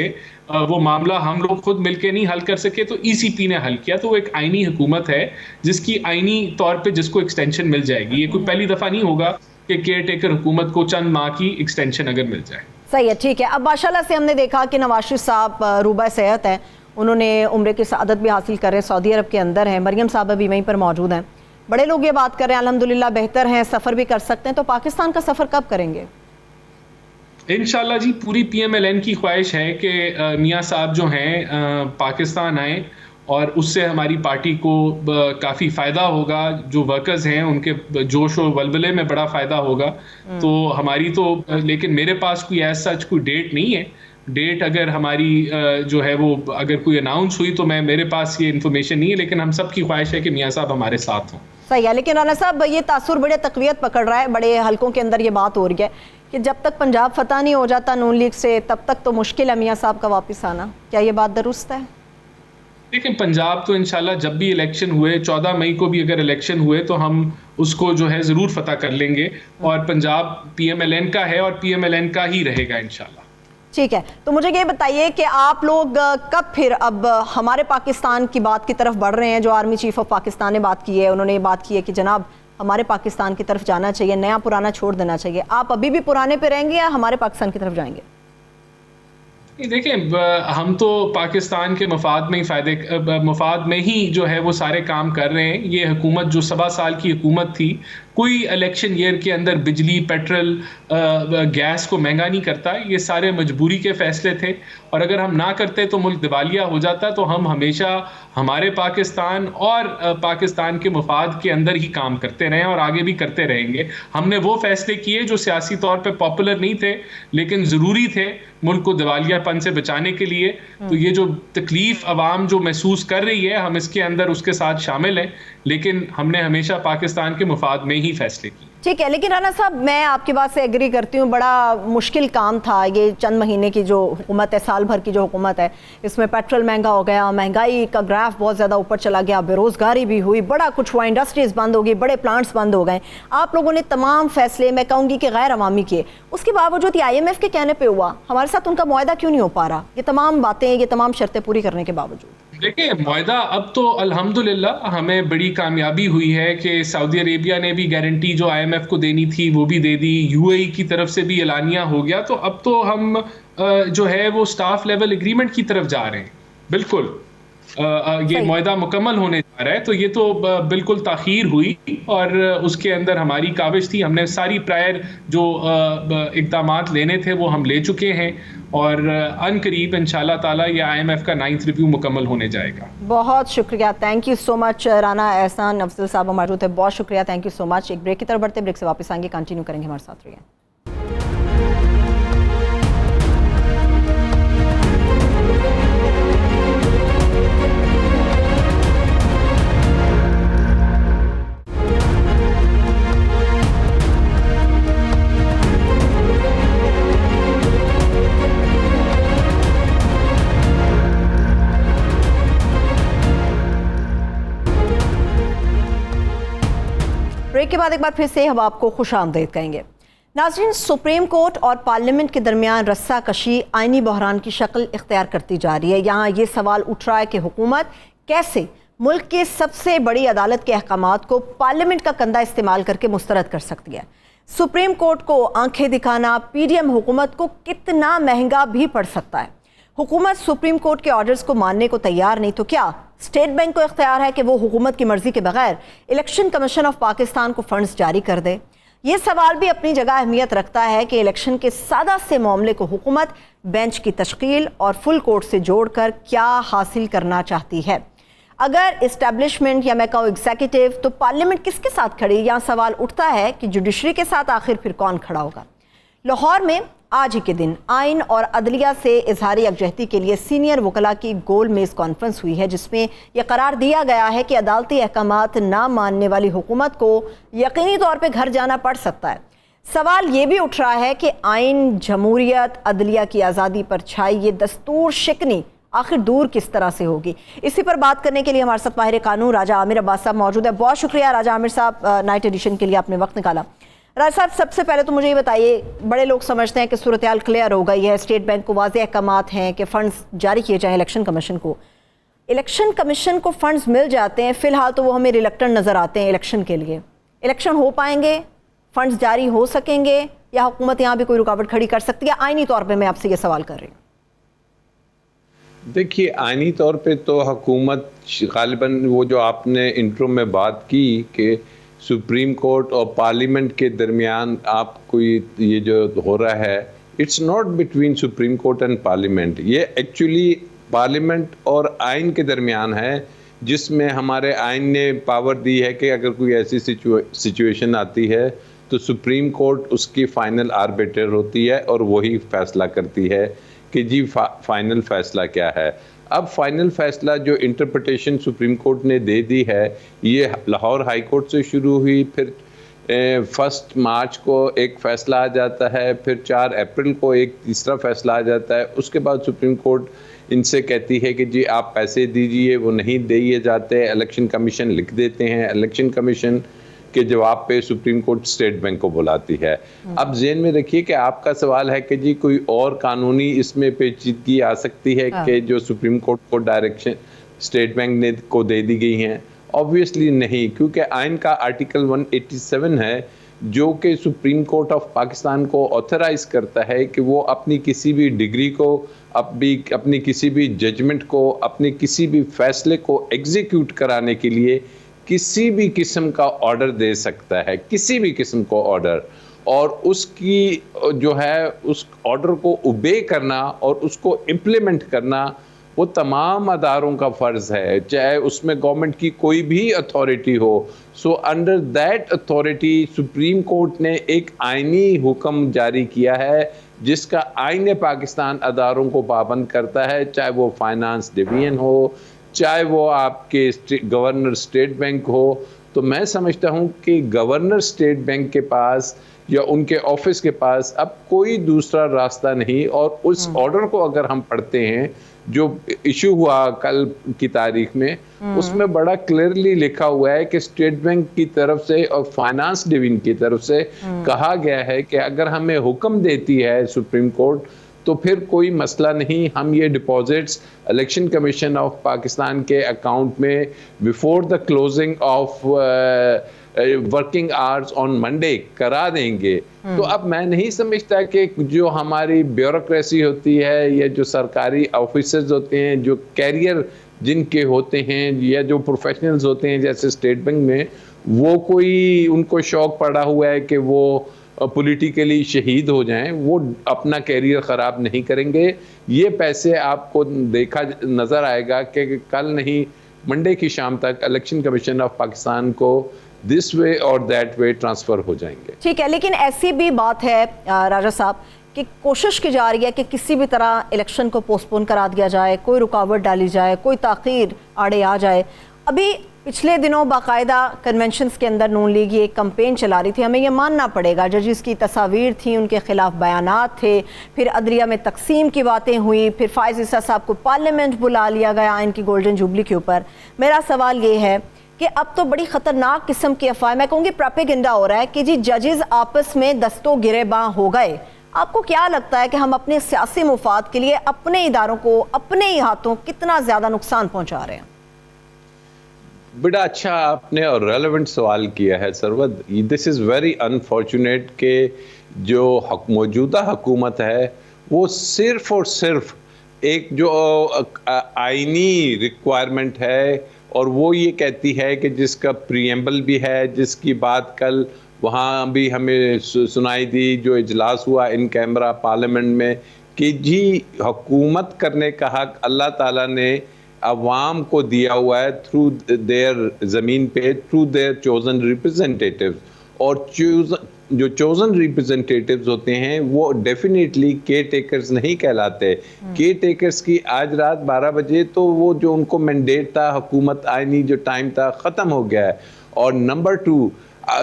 वो मामला हम लोग खुद मिलके नहीं हल कर सके, तो ECP ने हल किया। तो वो एक आईनी हुकूमत है जिसकी आईनी तौर पे जिसको एक्सटेंशन मिल जाएगी। ये कोई पहली दफ़ा नहीं होगा कि केयर टेकर हुकूमत को चंद माह की एक्सटेंशन अगर मिल जाए। सही है, ठीक है। अब माशाल्लाह से हमने देखा कि नवाज शरीफ साहब रूबा सेहत है, उन्होंने उम्रे की सआदत भी हासिल कर रहे हैं, सऊदी अरब के अंदर हैं। मरियम साहब भी वहीं पर मौजूद हैं। बड़े लोग ये बात कर रहे हैं अल्हम्दुलिल्लाह बेहतर हैं, सफ़र भी कर सकते हैं। तो पाकिस्तान का सफ़र कब करेंगे? इंशाल्लाह जी, पूरी PMLN की ख्वाहिश है कि मियाँ साहब जो हैं पाकिस्तान आए, और उससे हमारी पार्टी को काफ़ी फ़ायदा होगा। जो वर्कर्स हैं उनके जोश और वलवले में बड़ा फ़ायदा होगा। तो हमारी तो, लेकिन मेरे पास कोई ऐसा सच कोई डेट नहीं है। डेट अगर हमारी जो है वो अगर कोई अनाउंस हुई तो मेरे पास ये इन्फॉर्मेशन नहीं है, लेकिन हम सब की ख्वाहिश है कि मियाँ साहब हमारे साथ हों। सही है, लेकिन राना साहब ये तासुर बड़े तकवीत पकड़ रहा है, बड़े हलकों के अंदर ये बात हो रही है कि जब तक पंजाब फतह नहीं हो जाता नून लीग से, तब तक तो मुश्किल है मियाँ साहब का वापस आना। क्या ये बात दुरुस्त है? देखिए पंजाब तो इंशाल्लाह जब भी इलेक्शन हुए, 14 मई को भी अगर इलेक्शन हुए तो हम उसको जो है ज़रूर फतह कर लेंगे, और पंजाब PMLN का है और PMLN का ही रहेगा इंशाल्लाह। ठीक है, तो मुझे ये बताइए कि आप लोग कब फिर अब हमारे पाकिस्तान की बात की तरफ बढ़ रहे हैं? जो आर्मी चीफ ऑफ पाकिस्तान ने बात की है, उन्होंने ये बात की है कि जनाब हमारे पाकिस्तान की तरफ जाना चाहिए, नया पुराना छोड़ देना चाहिए। आप अभी भी पुराने पे रहेंगे या हमारे पाकिस्तान की तरफ जाएंगे? देखिए हम तो पाकिस्तान के मफाद में ही जो है वो सारे काम कर रहे हैं। ये हुकूमत जो 7 साल की हुकूमत थी कोई इलेक्शन ईयर के अंदर बिजली, पेट्रोल, गैस को महंगा नहीं करता। ये सारे मजबूरी के फैसले थे और अगर हम ना करते तो मुल्क दिवालिया हो जाता। तो हम हमेशा हमारे पाकिस्तान और पाकिस्तान के मुफाद के अंदर ही काम करते रहे और आगे भी करते रहेंगे। हमने वो फैसले किए जो सियासी तौर पे पॉपुलर नहीं थे लेकिन ज़रूरी थे मुल्क को दिवालियापन से बचाने के लिए। तो ये जो तकलीफ अवाम जो महसूस कर रही है, हम इसके अंदर उसके साथ शामिल हैं, लेकिन हमने हमेशा पाकिस्तान के मुफाद में ही फैसले किए। ठीक है, लेकिन राना साहब मैं आपकी बात से एग्री करती हूँ। बड़ा मुश्किल काम था ये चंद महीने की जो हुकूमत है, साल भर की जो हुकूमत है, इसमें पेट्रोल महंगा हो गया, महंगाई का ग्राफ बहुत ज़्यादा ऊपर चला गया, बेरोज़गारी भी हुई, बड़ा कुछ हुआ, इंडस्ट्रीज़ बंद हो गई, बड़े प्लांट्स बंद हो गए। आप लोगों ने तमाम फैसले, मैं कहूँगी कि गैर अवामी किए, उसके बावजूद ये IMF के कहने पर हुआ, हमारे साथ उनका मुआहदा क्यों नहीं हो पा रहा? ये तमाम बातें, ये तमाम शर्तें पूरी करने के बावजूद। देखिए, मुआहदा अब तो अल्हम्दुलिल्लाह हमें बड़ी कामयाबी हुई है कि सऊदी अरेबिया ने भी गारंटी जो IMF को देनी थी वो भी दे दी, UAE की तरफ से भी एलानिया हो गया। तो अब तो हम जो है वो स्टाफ लेवल एग्रीमेंट की तरफ जा रहे हैं। बिल्कुल ये मुआहदा मुकम्मल होने जा रहा है। तो ये तो बिल्कुल ताख़ीर हुई और उसके अंदर हमारी काविश थी। हमने सारी प्रायर जो इक़दामात लेने थे वो हम ले चुके हैं और अनकरीब इंशाल्लाह ताला ये IMF का 9th रिव्यू मुकम्मल होने जाएगा। बहुत शुक्रिया, thank you so much. Rana एहसान अफजल साहब मौजूद है, बहुत शुक्रिया, थैंक यू सो मच। एक ब्रेक की तरफ बढ़ते, ब्रेक से वापस आएंगे, कंटिन्यू करेंगे, हमारे साथ रहिए। ब्रेक के बाद एक बार फिर से हम आपको खुश आमदीद कहेंगे। नाज़रीन, सुप्रीम कोर्ट और पार्लियामेंट के दरमियान रस्सा कशी आइनी बहरान की शक्ल इख्तियार करती जा रही है। यहाँ ये सवाल उठ रहा है कि हुकूमत कैसे मुल्क के सबसे बड़ी अदालत के अहकामात को पार्लियामेंट का कंधा इस्तेमाल करके मुस्तरद कर सकती है। सुप्रीम कोर्ट को आंखें दिखाना PDM हुकूमत को कितना महंगा भी पड़ सकता है। हुकूमत सुप्रीम कोर्ट के ऑर्डर्स को मानने को तैयार नहीं तो क्या स्टेट बैंक को इख्तियार है कि वो हुकूमत की मर्जी के बगैर इलेक्शन कमीशन ऑफ पाकिस्तान को फंड्स जारी कर दे? ये सवाल भी अपनी जगह अहमियत रखता है कि इलेक्शन के सादा से मामले को हुकूमत बेंच की तश्कील और फुल कोर्ट से जोड़कर क्या हासिल करना चाहती है। अगर इस्टेब्लिशमेंट या मैं कहूँ एग्जीक्यूटिव, तो पार्लियामेंट किसके साथ खड़ी? यहाँ सवाल उठता है कि जुडिशरी के साथ आखिर फिर कौन खड़ा होगा। लाहौर में आज ही के दिन आइन और अदलिया से इजहारी यकजहती के लिए सीनियर वकला की गोल मेज़ कॉन्फ्रेंस हुई है, जिसमें यह करार दिया गया है कि अदालती अहकामात ना मानने वाली हुकूमत को यकीनी तौर पर घर जाना पड़ सकता है। सवाल ये भी उठ रहा है कि आइन, जमहूरियत, अदलिया की आज़ादी पर छाई ये दस्तूर शिकनी आखिर दूर किस तरह से होगी। इसी पर बात करने के लिए हमारे साथ माहिर कानून राजा आमिर अब्बास साहब मौजूद है। बहुत शुक्रिया राजा आमिर साहब, नाइट एडिशन के लिए आपने वक्त निकाला। राजा साहब, सबसे पहले तो मुझे ये बताइए, बड़े लोग समझते हैं कि सूरत हाल क्लियर हो गई है, स्टेट बैंक को वाज़ेह अहकामात हैं कि फ़ंड्स जारी किए जाएँ इलेक्शन कमीशन को। इलेक्शन कमीशन को फ़ंड्स मिल जाते हैं, फ़िलहाल तो वो हमें रिलक्टेंट नज़र आते हैं इलेक्शन के लिए। इलेक्शन हो पाएंगे, फ़ंड्स जारी हो सकेंगे, या हुकूमत यहाँ भी कोई रुकावट खड़ी कर सकती है? आइनी तौर पर मैं आपसे ये सवाल कर रही हूँ। देखिए, आइनी तौर पे तो हुकूमत गालिबन वो जो आपने इंट्रो में बात की कि सुप्रीम कोर्ट और पार्लियामेंट के दरमियान आप कोई ये जो हो रहा है, it's not between supreme court and parliament, ये एक्चुअली पार्लियामेंट और आइन के दरमियान है, जिसमें हमारे आइन ने पावर दी है कि अगर कोई ऐसी सिचुएशन आती है तो सुप्रीम कोर्ट उसकी फाइनल आर्बिटर होती है और वही फैसला करती है कि जी फाइनल फैसला क्या है। अब फाइनल फैसला जो इंटरप्रिटेशन सुप्रीम कोर्ट ने दे दी है, ये लाहौर हाई कोर्ट से शुरू हुई, फिर 1 मार्च को एक फ़ैसला आ जाता है, फिर 4 अप्रैल को एक तीसरा फ़ैसला आ जाता है। उसके बाद सुप्रीम कोर्ट इनसे कहती है कि जी आप पैसे दीजिए, वो नहीं दिए जाते, इलेक्शन कमीशन लिख देते हैं, इलेक्शन कमीशन के जवाब पे सुप्रीम कोर्ट स्टेट बैंक को बुलाती है। अब ज़हन में रखिए कि आपका सवाल है कि जी कोई और कानूनी इसमें पेचीदगी आ सकती है कि जो सुप्रीम कोर्ट को डायरेक्शन स्टेट बैंक ने को दे दी गई हैं। ऑब्वियसली नहीं, क्योंकि आइन का आर्टिकल 187 है जो कि सुप्रीम कोर्ट ऑफ पाकिस्तान को ऑथराइज करता है कि वो अपनी किसी भी डिग्री को, अपनी किसी भी जजमेंट को, अपने किसी भी फैसले को एग्जीक्यूट कराने के लिए किसी भी किस्म का ऑर्डर दे सकता है, किसी भी किस्म को ऑर्डर, और उसकी जो है उस ऑर्डर को ओबे करना और उसको इम्प्लीमेंट करना वो तमाम अदारों का फ़र्ज़ है, चाहे उसमें गवर्नमेंट की कोई भी अथॉरिटी हो। So under that authority supreme court ने एक आइनी हुक्म जारी किया है जिसका आईन पाकिस्तान अदारों को पाबंद करता है, चाहे वो फाइनेंस डिवीजन हो, चाहे वो आपके गवर्नर स्टेट बैंक हो। तो मैं समझता हूँ कि गवर्नर स्टेट बैंक के पास या उनके ऑफिस के पास अब कोई दूसरा रास्ता नहीं, और उस ऑर्डर को अगर हम पढ़ते हैं जो इशू हुआ कल की तारीख में, उसमें बड़ा क्लियरली लिखा हुआ है कि स्टेट बैंक की तरफ से और फाइनेंस डिवीजन की तरफ से कहा गया है कि अगर हमें हुक्म देती है सुप्रीम कोर्ट तो फिर कोई मसला नहीं, हम ये deposits election commission of Pakistan के अकाउंट में before the closing of working hours on Monday करा देंगे। तो अब मैं नहीं समझता कि जो हमारी ब्यूरोक्रेसी होती है या जो सरकारी ऑफिसर्स होते हैं, जो कैरियर जिनके होते हैं या जो प्रोफेशनल्स होते हैं जैसे स्टेट बैंक में, वो कोई उनको शौक पड़ा हुआ है कि वो पॉलिटिकली शहीद हो जाएं, वो अपना कैरियर ख़राब नहीं करेंगे। ये पैसे आपको देखा नज़र आएगा कि कल नहीं मंडे की शाम तक इलेक्शन कमीशन ऑफ पाकिस्तान को दिस वे और दैट वे ट्रांसफ़र हो जाएंगे। ठीक है, लेकिन ऐसी भी बात है राजा साहब कि कोशिश की जा रही है कि किसी भी तरह इलेक्शन को पोस्टपोन करा दिया जाए, कोई रुकावट डाली जाए, कोई ताख़ीर आड़े आ जाए। अभी पिछले दिनों बाकायदा कन्वेंशंस के अंदर नून लीग ये एक कैंपेन चला रही थी, हमें ये मानना पड़ेगा, जजिस की तस्वीर थी, उनके खिलाफ बयानात थे, फिर अदलिया में तकसीम की बातें हुई, फिर फायज़ ईसा साहब को पार्लियामेंट बुला लिया गया इनकी गोल्डन जुबली के ऊपर। मेरा सवाल ये है कि अब तो बड़ी ख़तरनाक किस्म की अफवाह, मैं कहूँगी प्रोपेगेंडा हो रहा है कि जी जजेस आपस में दस्तों गिरेबां हो गए। आपको क्या लगता है कि हम अपने सियासी मुफाद के लिए अपने इदारों को अपने ही हाथों कितना ज़्यादा नुकसान पहुँचा रहे हैं? बड़ा अच्छा आपने और रेलेवेंट सवाल किया है सरवद। दिस इज़ वेरी अनफॉर्चुनेट कि जो मौजूदा हुकूमत है वो सिर्फ़ और सिर्फ एक जो आइनी रिक्वायरमेंट है, और वो ये कहती है कि जिसका प्रीएम्बल भी है, जिसकी बात कल वहाँ भी हमें सुनाई दी जो इजलास हुआ इन कैमरा पार्लियामेंट में, कि जी हुकूमत करने का हक अल्लाह ताला ने अवाम को दिया हुआ है थ्रू देयर ज़मीन पे, थ्रू देयर चोज़न रिप्रेजेंटेटिव्स, और जो चोज़न रिप्रेजेंटेटिव्स होते हैं वो डेफिनेटली केयर टेकर्स नहीं कहलाते। केयर टेकर्स की आज रात 12 बजे तो वो जो उनको मैंडेट था, हुकूमत आइनी जो टाइम था, ख़त्म हो गया है। और नंबर 2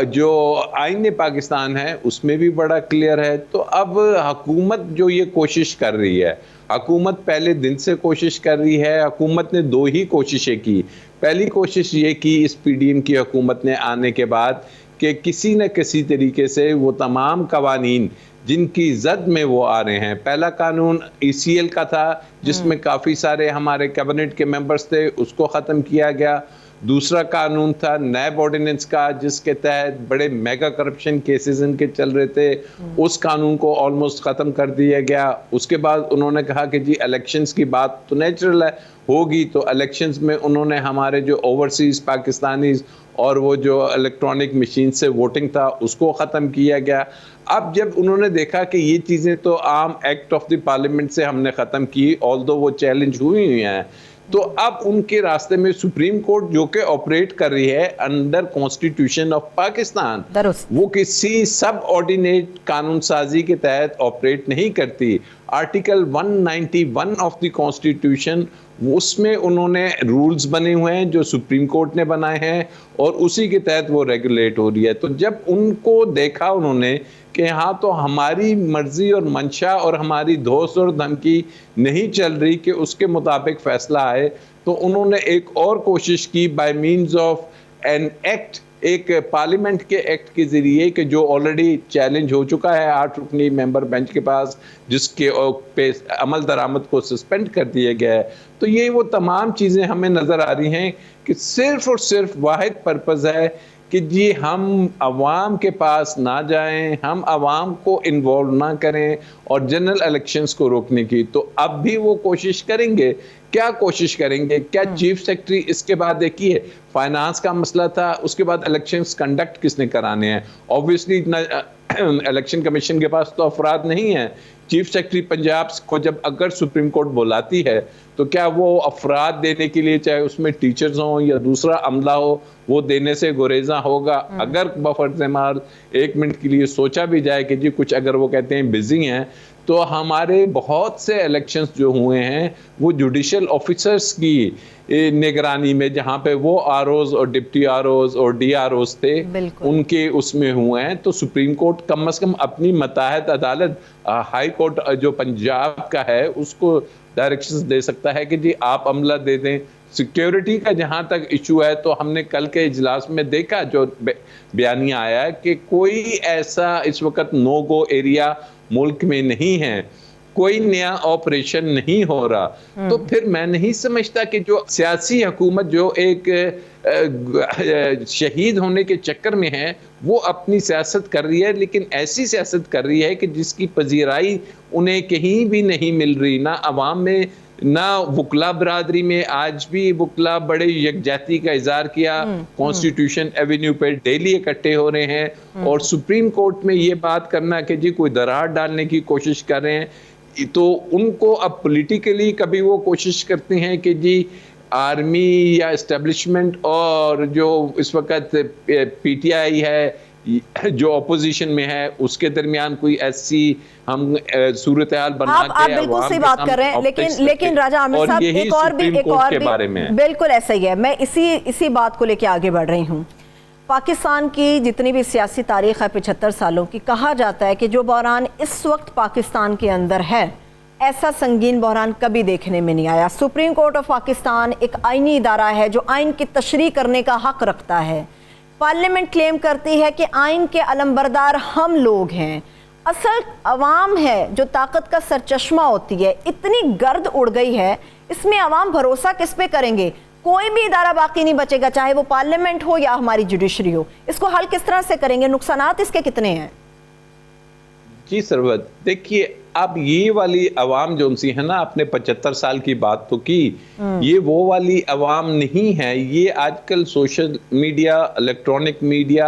जो आईन पाकिस्तान है उसमें भी बड़ा क्लियर है। तो अब हुकूमत जो ये कोशिश कर रही है, हुकूमत पहले दिन से कोशिश कर रही है। हुकूमत ने 2 ही कोशिशें की। पहली कोशिश ये की इस पीडीएम की हुकूमत ने आने के बाद कि किसी न किसी तरीके से वो तमाम कवानीन जिनकी जद में वो आ रहे हैं, पहला कानून ECL का था जिसमें काफ़ी सारे हमारे कैबिनेट के मेंबर्स थे, उसको ख़त्म किया गया। दूसरा कानून था नैब ऑर्डिनेंस का जिसके तहत बड़े मेगा करप्शन केसेस इनके चल रहे थे, उस कानून को ऑलमोस्ट ख़त्म कर दिया गया। उसके बाद उन्होंने कहा कि जी इलेक्शंस की बात तो नेचुरल है होगी, तो इलेक्शंस में उन्होंने हमारे जो ओवरसीज़ पाकिस्तानीज़ और वो जो इलेक्ट्रॉनिक मशीन से वोटिंग था उसको ख़त्म किया गया। अब जब उन्होंने देखा कि ये चीज़ें तो आम एक्ट ऑफ द पार्लियामेंट से हमने ख़त्म की, ऑल्दो वो चैलेंज हुई हैं, तो अब उनके रास्ते में सुप्रीम कोर्ट जो कि ऑपरेट कर रही है अंडर कॉन्स्टिट्यूशन ऑफ पाकिस्तान, वो किसी सब ऑर्डिनेट कानून साजी के तहत ऑपरेट नहीं करती। आर्टिकल 191 ऑफ द कॉन्स्टिट्यूशन, उसमें उन्होंने रूल्स बने हुए हैं जो सुप्रीम कोर्ट ने बनाए हैं और उसी के तहत वो रेगुलेट हो रही है। तो जब उनको देखा उन्होंने कि हाँ तो हमारी मर्जी और मंशा और हमारी धौस और धमकी नहीं चल रही कि उसके मुताबिक फैसला आए, तो उन्होंने एक और कोशिश की bye means of an act, एक पार्लियामेंट के एक्ट के ज़रिए कि जो ऑलरेडी चैलेंज हो चुका है 8 रुकनी मेंबर बेंच के पास, जिसके पे अमल दरामद को सस्पेंड कर दिया गया है। तो ये वो तमाम चीज़ें हमें नज़र आ रही हैं कि सिर्फ़ और सिर्फ वाहिद पर्पज़ है कि जी हम अवाम के पास ना जाएं, हम अवाम को इन्वॉल्व ना करें और जनरल इलेक्शंस को रोकने की। तो अब भी वो कोशिश करेंगे। क्या कोशिश करेंगे? क्या चीफ सेक्रेटरी इसके बाद देखिए फाइनेंस का मसला था, उसके बाद इलेक्शंस कंडक्ट किसने कराने हैं? ऑब्वियसली इलेक्शन कमीशन के पास तो अफराद नहीं है। चीफ सेक्रेटरी पंजाब को जब अगर सुप्रीम कोर्ट बुलाती है तो क्या वो अफराद देने के लिए, चाहे उसमें टीचर्स हों या दूसरा अमला हो, वो देने से गुरेजा होगा? अगर बफर 1 मिनट के लिए सोचा भी जाए कि जी कुछ अगर वो कहते हैं बिजी हैं, तो हमारे बहुत से इलेक्शंस जो हुए हैं वो जुडिशियल ऑफिसर्स की निगरानी में, जहाँ पे वो आरओज और डिप्टी आरओज और डीआरओज थे, उनके उसमें हुए हैं। तो सुप्रीम कोर्ट कम से कम अपनी मतहत अदालत हाई कोर्ट जो पंजाब का है उसको डायरेक्शंस दे सकता है कि जी आप अमला दे दें। सिक्योरिटी का जहां तक इशू है तो हमने कल के इजलास में देखा, जो बयानिया आया है कि कोई ऐसा इस वक्त नो गो एरिया मुल्क में नहीं है, कोई नया ऑपरेशन नहीं हो रहा। तो फिर मैं नहीं समझता कि जो सियासी हुकूमत जो एक शहीद होने के चक्कर में है वो अपनी सियासत कर रही है, लेकिन ऐसी सियासत कर रही है कि जिसकी पजीराई उन्हें कहीं भी नहीं मिल रही, ना अवाम में ना वुकला बरादरी में। आज भी वुकला बड़े यकजहती का इजहार किया, कॉन्स्टिट्यूशन एवेन्यू पे डेली इकट्ठे हो रहे हैं और सुप्रीम कोर्ट में ये बात करना कि जी कोई दरार डालने की कोशिश कर रहे हैं, तो उनको अब पॉलिटिकली कभी वो कोशिश करते हैं कि जी आर्मी या एस्टेब्लिशमेंट और जो इस वक्त पीटीआई है जो अपोजिशन में है उसके दरमियान कोई ऐसी हम सूरत हाल बना के आप बिल्कुल सही बात कर रहे हैं, लेकिन राजा आमिर साहब एक और भी बारे में बिल्कुल ऐसा ही है। मैं इसी बात को लेके आगे बढ़ रही हूँ। पाकिस्तान की जितनी भी सियासी तारीख है 75 सालों की, कहा जाता है कि जो बहरान इस वक्त पाकिस्तान के अंदर है ऐसा संगीन बहरान कभी देखने में नहीं आया। सुप्रीम कोर्ट ऑफ पाकिस्तान एक आईनी इदारा है जो आइन की तशरीह करने का हक रखता है। पार्लियामेंट क्लेम करती है कि आइन के अलमबरदार हम लोग हैं, असल अवाम है जो ताकत का सरचश्मा होती है। इतनी गर्द उड़ गई है, इसमें अवाम भरोसा किस पे करेंगे? कोई भी इदारा बाकी नहीं बचेगा, चाहे वो पार्लियामेंट हो या हमारी जुडिशरी हो। इसको हल किस तरह से करेंगे? नुकसानात इसके कितने हैं? जी सरवत, देखिए अब ये वाली अवाम जो सी है ना, आपने 75 साल की बात तो की, ये वो वाली अवाम नहीं है। ये आजकल सोशल मीडिया, इलेक्ट्रॉनिक मीडिया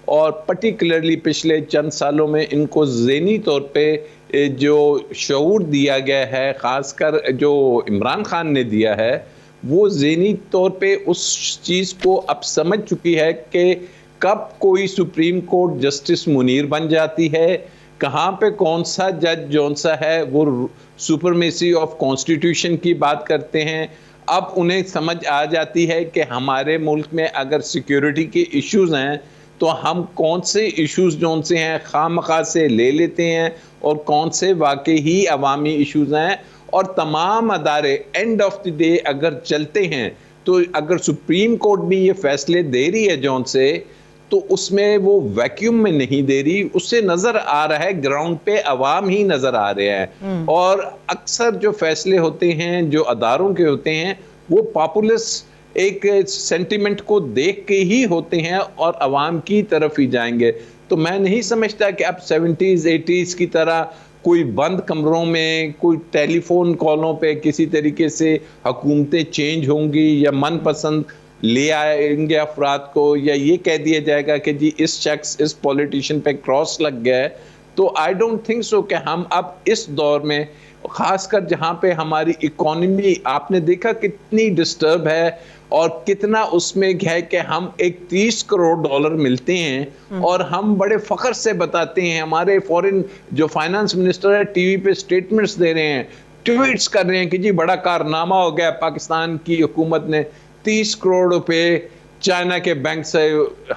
और पर्टिकुलरली पिछले चंद सालों में इनको ज़हनी तौर पे जो शऊर दिया गया है, ख़ासकर जो इमरान खान ने दिया है, वो ज़हनी तौर पे उस चीज़ को अब समझ चुकी है कि कब कोई सुप्रीम कोर्ट जस्टिस मुनीर बन जाती है, कहाँ पे कौन सा जज जौन सा है वो सुपरमेसी ऑफ कॉन्स्टिट्यूशन की बात करते हैं। अब उन्हें समझ आ जाती है कि हमारे मुल्क में अगर सिक्योरिटी के इश्यूज हैं तो हम कौन से इश्यूज जौन से हैं खामखा से ले लेते हैं और कौन से वाकई ही अवामी इश्यूज हैं। और तमाम अदारे एंड ऑफ द डे अगर चलते हैं तो अगर सुप्रीम कोर्ट भी ये फैसले दे रही है जौन से, तो उसमें वो वैक्यूम में नहीं दे रही, उससे नजर आ रहा है ग्राउंड पे अवाम ही नजर आ रहे हैं। और अक्सर जो फैसले होते हैं जो अदारों के होते हैं वो पॉपुलिस्ट एक सेंटिमेंट को देख के ही होते हैं और अवाम की तरफ ही जाएंगे। तो मैं नहीं समझता कि अब 70s 80s की तरह कोई बंद कमरों में कोई टेलीफोन कॉलों पे किसी तरीके से हुकूमतें चेंज होंगी या मनपसंद ले आएंगे अफराद को, या ये कह दिया जाएगा कि जी इस शख्स इस पॉलिटिशियन पे क्रॉस लग गया है। तो आई डोंट थिंक सो कि हम अब इस दौर में, खासकर जहाँ पे हमारी इकोनॉमी आपने देखा कितनी डिस्टर्ब है और कितना उसमें है कि हम एक 30 करोड़ डॉलर मिलते हैं और हम बड़े फख्र से बताते हैं, हमारे फॉरेन जो फाइनेंस मिनिस्टर है टीवी पे स्टेटमेंट्स दे रहे हैं, ट्वीट्स कर रहे हैं कि जी बड़ा कारनामा हो गया, पाकिस्तान की हुकूमत ने 30 करोड़ रुपए चाइना के बैंक से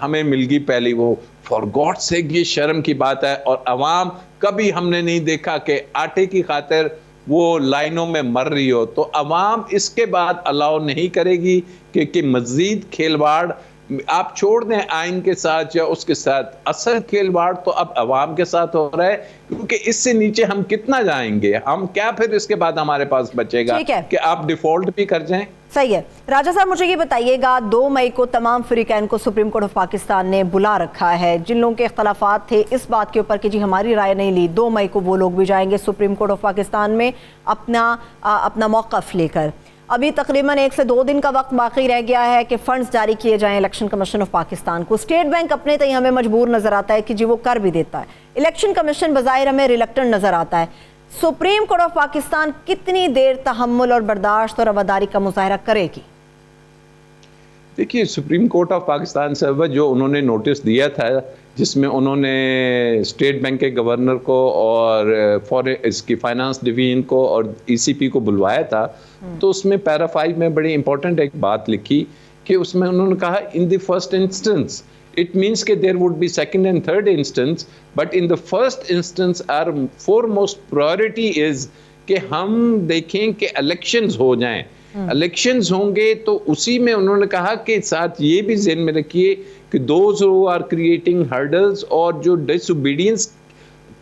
हमें मिल गई पहली। वो फॉर गॉड सेक ये शर्म की बात है। और अवाम कभी हमने नहीं देखा कि आटे की खातिर वो लाइनों में मर रही हो। तो अवाम इसके बाद अलाउ नहीं करेगी कि मजीद खेलवाड़ आप छोड़ दें आइन के साथ या उसके साथ, असल खिलवाड़ तो अब अवाम के साथ हो रहा है, क्योंकि इससे नीचे हम कितना जाएंगे, हम क्या फिर इसके बाद हमारे पास बचेगा कि आप डिफॉल्ट भी कर जाएं। सही है। राजा साहब मुझे ये बताइएगा, 2 मई को तमाम फ्रीकैन को सुप्रीम कोर्ट ऑफ पाकिस्तान ने बुला रखा है। जिन लोगों के इख्तलाफात थे इस बात के ऊपर कि जी हमारी राय नहीं ली, 2 मई को वो लोग भी जाएंगे सुप्रीम कोर्ट ऑफ पाकिस्तान में अपना मौक़िफ़ लेकर। अभी तकरीबन 1 से 2 दिन का वक्त बाकी रह गया है कि फ़ंड्स जारी किए जाएं इलेक्शन कमीशन ऑफ पाकिस्तान को। स्टेट बैंक अपने तय हमें मजबूर नज़र आता है कि जी वो कर भी देता है, इलेक्शन कमीशन बज़ाहिर हमें रिलक्टेंट नज़र आता है। सुप्रीम कोर्ट ऑफ पाकिस्तान कितनी देर तहम्मुल और बर्दाश्त और रवादारी का मुजाहरा करेगी? देखिए, सुप्रीम कोर्ट ऑफ पाकिस्तान से जो उन्होंने नोटिस दिया था, जिसमें उन्होंने स्टेट बैंक के गवर्नर को और इसकी फाइनेंस डिवीजन को और ईसीपी को बुलवाया था, तो उसमें पैरा 5 में बड़ी इंपॉर्टेंट एक बात लिखी कि उसमें उन्होंने कहा in the first instance it means that there would be second and third instance, but in the first instance our foremost priority is कि हम देखें कि इलेक्शंस हो जाएं। इलेक्शंस होंगे तो उसी में उन्होंने कहा कि साथ ये भी ज़हन में रखिए कि those who are creating hurdles और जो डिसओबीडियंस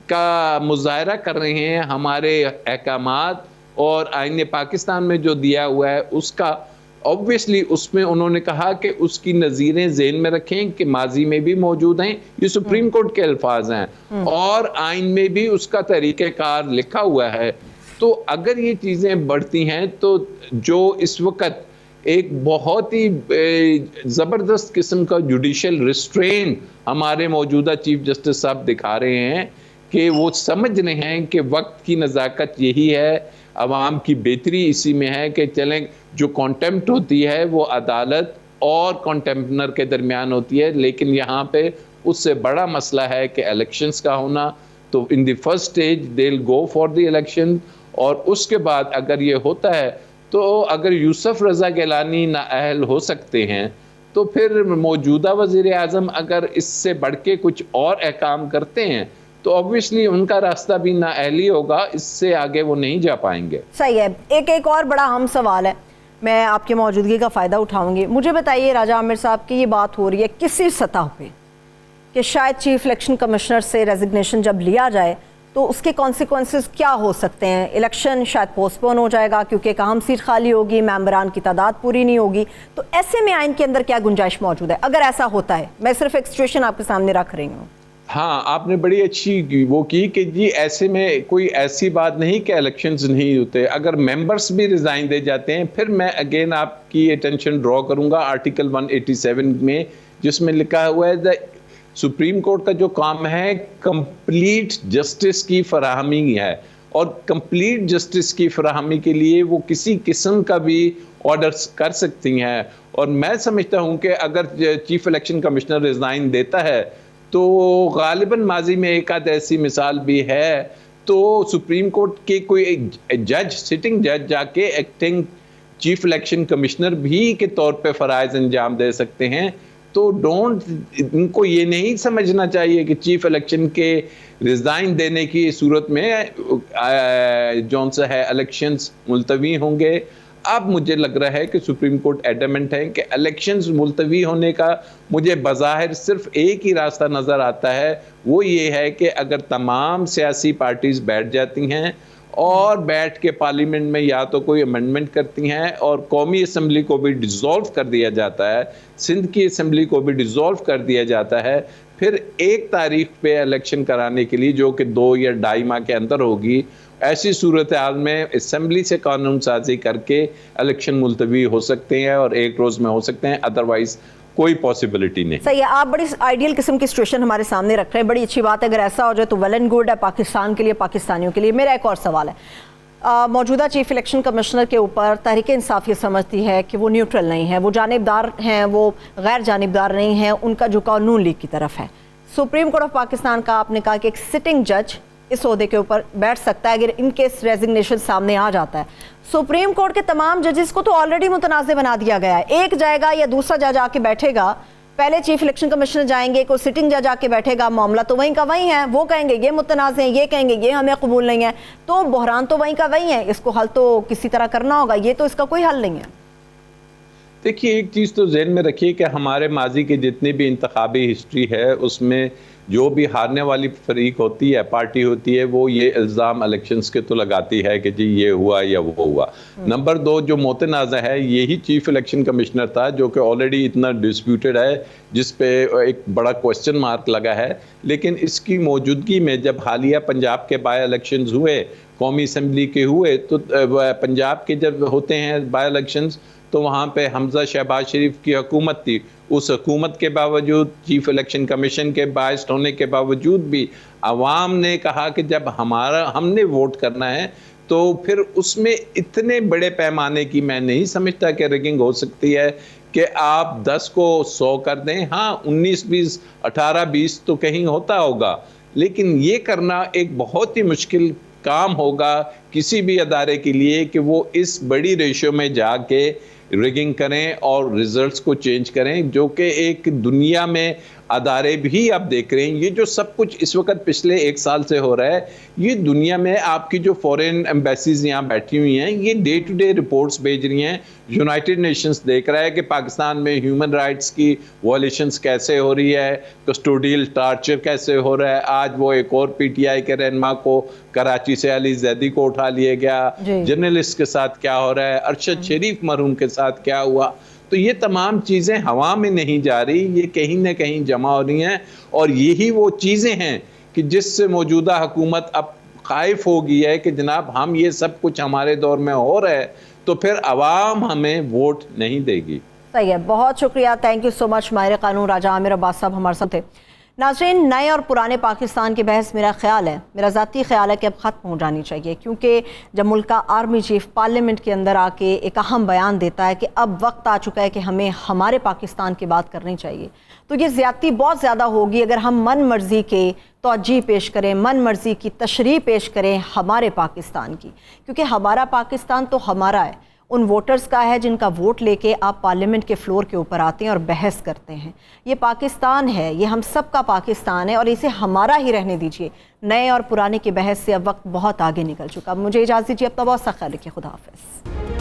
का मुजाहरा कर रहे हैं हमारे अहकामात और आईन पाकिस्तान में जो दिया हुआ है उसका, ऑब्वियसली उसमें उन्होंने कहा कि उसकी नज़ीरें ज़हन में रखें कि माजी में भी मौजूद हैं, ये सुप्रीम कोर्ट के अल्फाज हैं और आइन में भी उसका तरीक़ेकार लिखा हुआ है। तो अगर ये चीज़ें बढ़ती हैं तो जो इस वक्त एक बहुत ही ज़बरदस्त किस्म का जुडिशल रिस्ट्रेन हमारे मौजूदा चीफ जस्टिस साहब दिखा रहे हैं कि वो समझ रहे हैं कि वक्त की नज़ाकत यही है, अवाम की बेहतरी इसी में है कि चलें जो कॉन्टेम्प्ट होती है वो अदालत और कॉन्टेम्पनर के दरमियान होती है, लेकिन यहाँ पे उससे बड़ा मसला है कि इलेक्शंस का होना। तो in the first stage they will go for the election और उसके बाद अगर ये होता है तो अगर यूसुफ रज़ा गिलानी नाअहल हो सकते हैं तो फिर मौजूदा वज़ीर आज़म अगर इससे बढ़ के कुछ और अहकाम करते हैं तो ऑब्वियसली उनका रास्ता भी नाअहली होगा, इससे आगे वो नहीं जा पाएंगे। सही है। एक और बड़ा अहम सवाल है, मैं आपकी मौजूदगी का फ़ायदा उठाऊंगी। मुझे बताइए राजा आमिर साहब की ये बात हो रही है किसी सतह पे कि शायद चीफ इलेक्शन कमिश्नर से रेजिग्नेशन जब लिया जाए तो उसके कॉन्सिक्वेंसेस क्या हो सकते हैं? इलेक्शन शायद पोस्टपोन हो जाएगा क्योंकि एक अहम सीट खाली होगी, मेंबरान की तादाद पूरी नहीं होगी। तो ऐसे में आइन के अंदर क्या गुंजाइश मौजूद है अगर ऐसा होता है? मैं सिर्फ एक सिचुएशन आपके सामने रख रही हूँ। हाँ, आपने बड़ी अच्छी वो की कि जी ऐसे में कोई ऐसी बात नहीं कि इलेक्शंस नहीं होते, अगर मेंबर्स भी रिज़ाइन दे जाते हैं। फिर मैं अगेन आपकी अटेंशन ड्रॉ करूंगा आर्टिकल 187 में, जिसमें लिखा हुआ है सुप्रीम कोर्ट का जो काम है कंप्लीट जस्टिस की फराहमी है और कंप्लीट जस्टिस की फराहमी के लिए वो किसी किस्म का भी ऑर्डर्स कर सकती हैं। और मैं समझता हूँ कि अगर चीफ इलेक्शन कमिश्नर रिज़ाइन देता है तो गालिबन माजी में एक आध ऐसी मिसाल भी है तो सुप्रीम कोर्ट के कोई एक जज, सिटिंग जज जाके एक्टिंग चीफ इलेक्शन कमिश्नर भी के तौर पे फ़राइज़ अंजाम दे सकते हैं। तो इनको ये नहीं समझना चाहिए कि चीफ इलेक्शन के रिज़ाइन देने की सूरत में जौन सा है इलेक्शंस मुलतवी होंगे। अब मुझे लग रहा है कि सुप्रीम कोर्ट एडमेंट है कि इलेक्शंस मुलतवी होने का मुझे बज़ाहिर सिर्फ एक ही रास्ता नज़र आता है, वो ये है कि अगर तमाम सियासी पार्टीज़ बैठ जाती हैं और बैठ के पार्लियामेंट में या तो कोई अमेंडमेंट करती हैं और कौमी असम्बली को भी डिज़ोल्व कर दिया जाता है, सिंध की असम्बली को भी डिज़ोल्व कर दिया जाता है, फिर 1 तारीख पे इलेक्शन कराने के लिए जो कि 2 या 2.5 माह के अंदर होगी, ऐसी सूरत हाल में असम्बली से कानून साजी करके इलेक्शन मुलतवी हो सकते हैं और 1 रोज़ में हो सकते हैं, अदरवाइज कोई पॉसिबिलिटी नहीं। सही है। आप बड़ी आइडियल किस्म की सिचुएशन हमारे सामने रख रहे हैं, बड़ी अच्छी बात है। अगर ऐसा हो जाए तो वेल एंड गुड है पाकिस्तान के लिए, पाकिस्तानियों के लिए। मेरा एक और सवाल है, मौजूदा चीफ इलेक्शन कमिश्नर के ऊपर तहरीक इंसाफ ये समझती है कि वो न्यूट्रल नहीं है, वो जानिबदार हैं, वो गैर जानिबदार नहीं हैं, उनका झुकाव नून लीग की तरफ है। सुप्रीम कोर्ट ऑफ पाकिस्तान का आपने कहा कि एक सिटिंग जज इस ओहदे के ऊपर बैठ सकता है अगर इनकेस रेजिग्नेशन सामने आ जाता है। सुप्रीम कोर्ट के तमाम जजेस को तो ऑलरेडी मुतनाज़ बना दिया गया है, एक जाएगा या दूसरा जज आके बैठेगा, पहले चीफ इलेक्शन कमिश्नर जाएंगे, कोई सिटिंग जज आके बैठेगा, मामला तो वहीं का वहीं है, वो कहेंगे ये मुतनाज़ है, ये कहेंगे ये हमें कबूल नहीं है, तो बहरान तो वहीं का वहीं है, इसको हल तो किसी तरह करना होगा, ये तो इसका कोई हल नहीं है। देखिए, एक चीज़ तो ज़हन में रखिए कि हमारे माजी की जितनी भी इंतखाबी हिस्ट्री है, उसमें जो भी हारने वाली फरीक होती है, पार्टी होती है, वो ये इल्ज़ाम इलेक्शंस के तो लगाती है कि जी ये हुआ या वो हुआ। नंबर 2, जो मुतनाज़ा है, यही चीफ इलेक्शन कमिश्नर था, जो कि ऑलरेडी इतना डिस्प्यूटेड है, जिस पे एक बड़ा क्वेश्चन मार्क लगा है। लेकिन इसकी मौजूदगी में जब हालिया पंजाब के बाय इलेक्शंस हुए, कौमी असम्बली के हुए, तो पंजाब के जब होते हैं बाय इलेक्शंस, तो वहाँ पे हमजा शहबाज शरीफ की हुकूमत थी। उस हुकूमत के बावजूद, चीफ इलेक्शन कमीशन के बायस्ड होने के बावजूद भी अवाम ने कहा कि जब हमने वोट करना है, तो फिर उसमें इतने बड़े पैमाने की मैं नहीं समझता कि रिगिंग हो सकती है कि आप 10 को 100 कर दें। हाँ, 19-20, 18-20 तो कहीं होता होगा, लेकिन ये करना एक बहुत ही मुश्किल काम होगा किसी भी अदारे के लिए कि वो इस बड़ी रेशियो में जाके रिगिंग करें और रिजल्ट्स को चेंज करें, जो कि एक दुनिया में अदारे भी आप देख रहे हैं। ये जो सब कुछ इस वक्त पिछले 1 साल से हो रहा है, ये दुनिया में आपकी जो फॉरेन एम्बेसीज यहाँ बैठी हुई हैं, ये डे टू डे रिपोर्ट्स भेज रही हैं। यूनाइटेड नेशंस देख रहा है कि पाकिस्तान में ह्यूमन राइट्स की वॉयलेशंस कैसे हो रही है, कस्टोडियल टार्चर कैसे हो रहा है। आज वो एक और पीटीआई के रहनुमा को कराची से अली जैदी को उठा लिया गया, जर्नलिस्ट के साथ क्या हो रहा है, अरशद शरीफ मरहूम के साथ क्या हुआ। तो ये तमाम चीज़ें हवा में नहीं जा रही, ये कहीं ना कहीं जमा हो रही हैं, और यही वो चीज़ें हैं कि जिससे मौजूदा हुकूमत अब खाइफ हो गई है कि जनाब हम ये सब कुछ हमारे दौर में हो रहा है, तो फिर अवाम हमें वोट नहीं देगी। सही है, बहुत शुक्रिया, थैंक यू सो मच। माहिर कानून राजा आमिर अब्बास साहब हमारे साथ थे। नाज़रीन, नए और पुराने पाकिस्तान की बहस, मेरा ख्याल है, मेरा ज़ाती ख्याल है कि अब ख़त्म हो जानी चाहिए, क्योंकि जब मुल्क का आर्मी चीफ पार्लियामेंट के अंदर आके एक अहम बयान देता है कि अब वक्त आ चुका है कि हमें हमारे पाकिस्तान की बात करनी चाहिए, तो ये ज़्यादती बहुत ज़्यादा होगी अगर हम मन मर्जी के तौजीह पेश करें, मन मर्जी की तशरीह पेश करें हमारे पाकिस्तान की, क्योंकि हमारा पाकिस्तान तो हमारा है, उन वोटर्स का है जिनका वोट लेके आप पार्लियामेंट के फ्लोर के ऊपर आते हैं और बहस करते हैं। ये पाकिस्तान है, ये हम सब का पाकिस्तान है, और इसे हमारा ही रहने दीजिए। नए और पुराने की बहस से अब वक्त बहुत आगे निकल चुका। अब मुझे इजाज़त दीजिए, अब तो बहुत सा ख्याल रखिए, खुदा हाफिज़।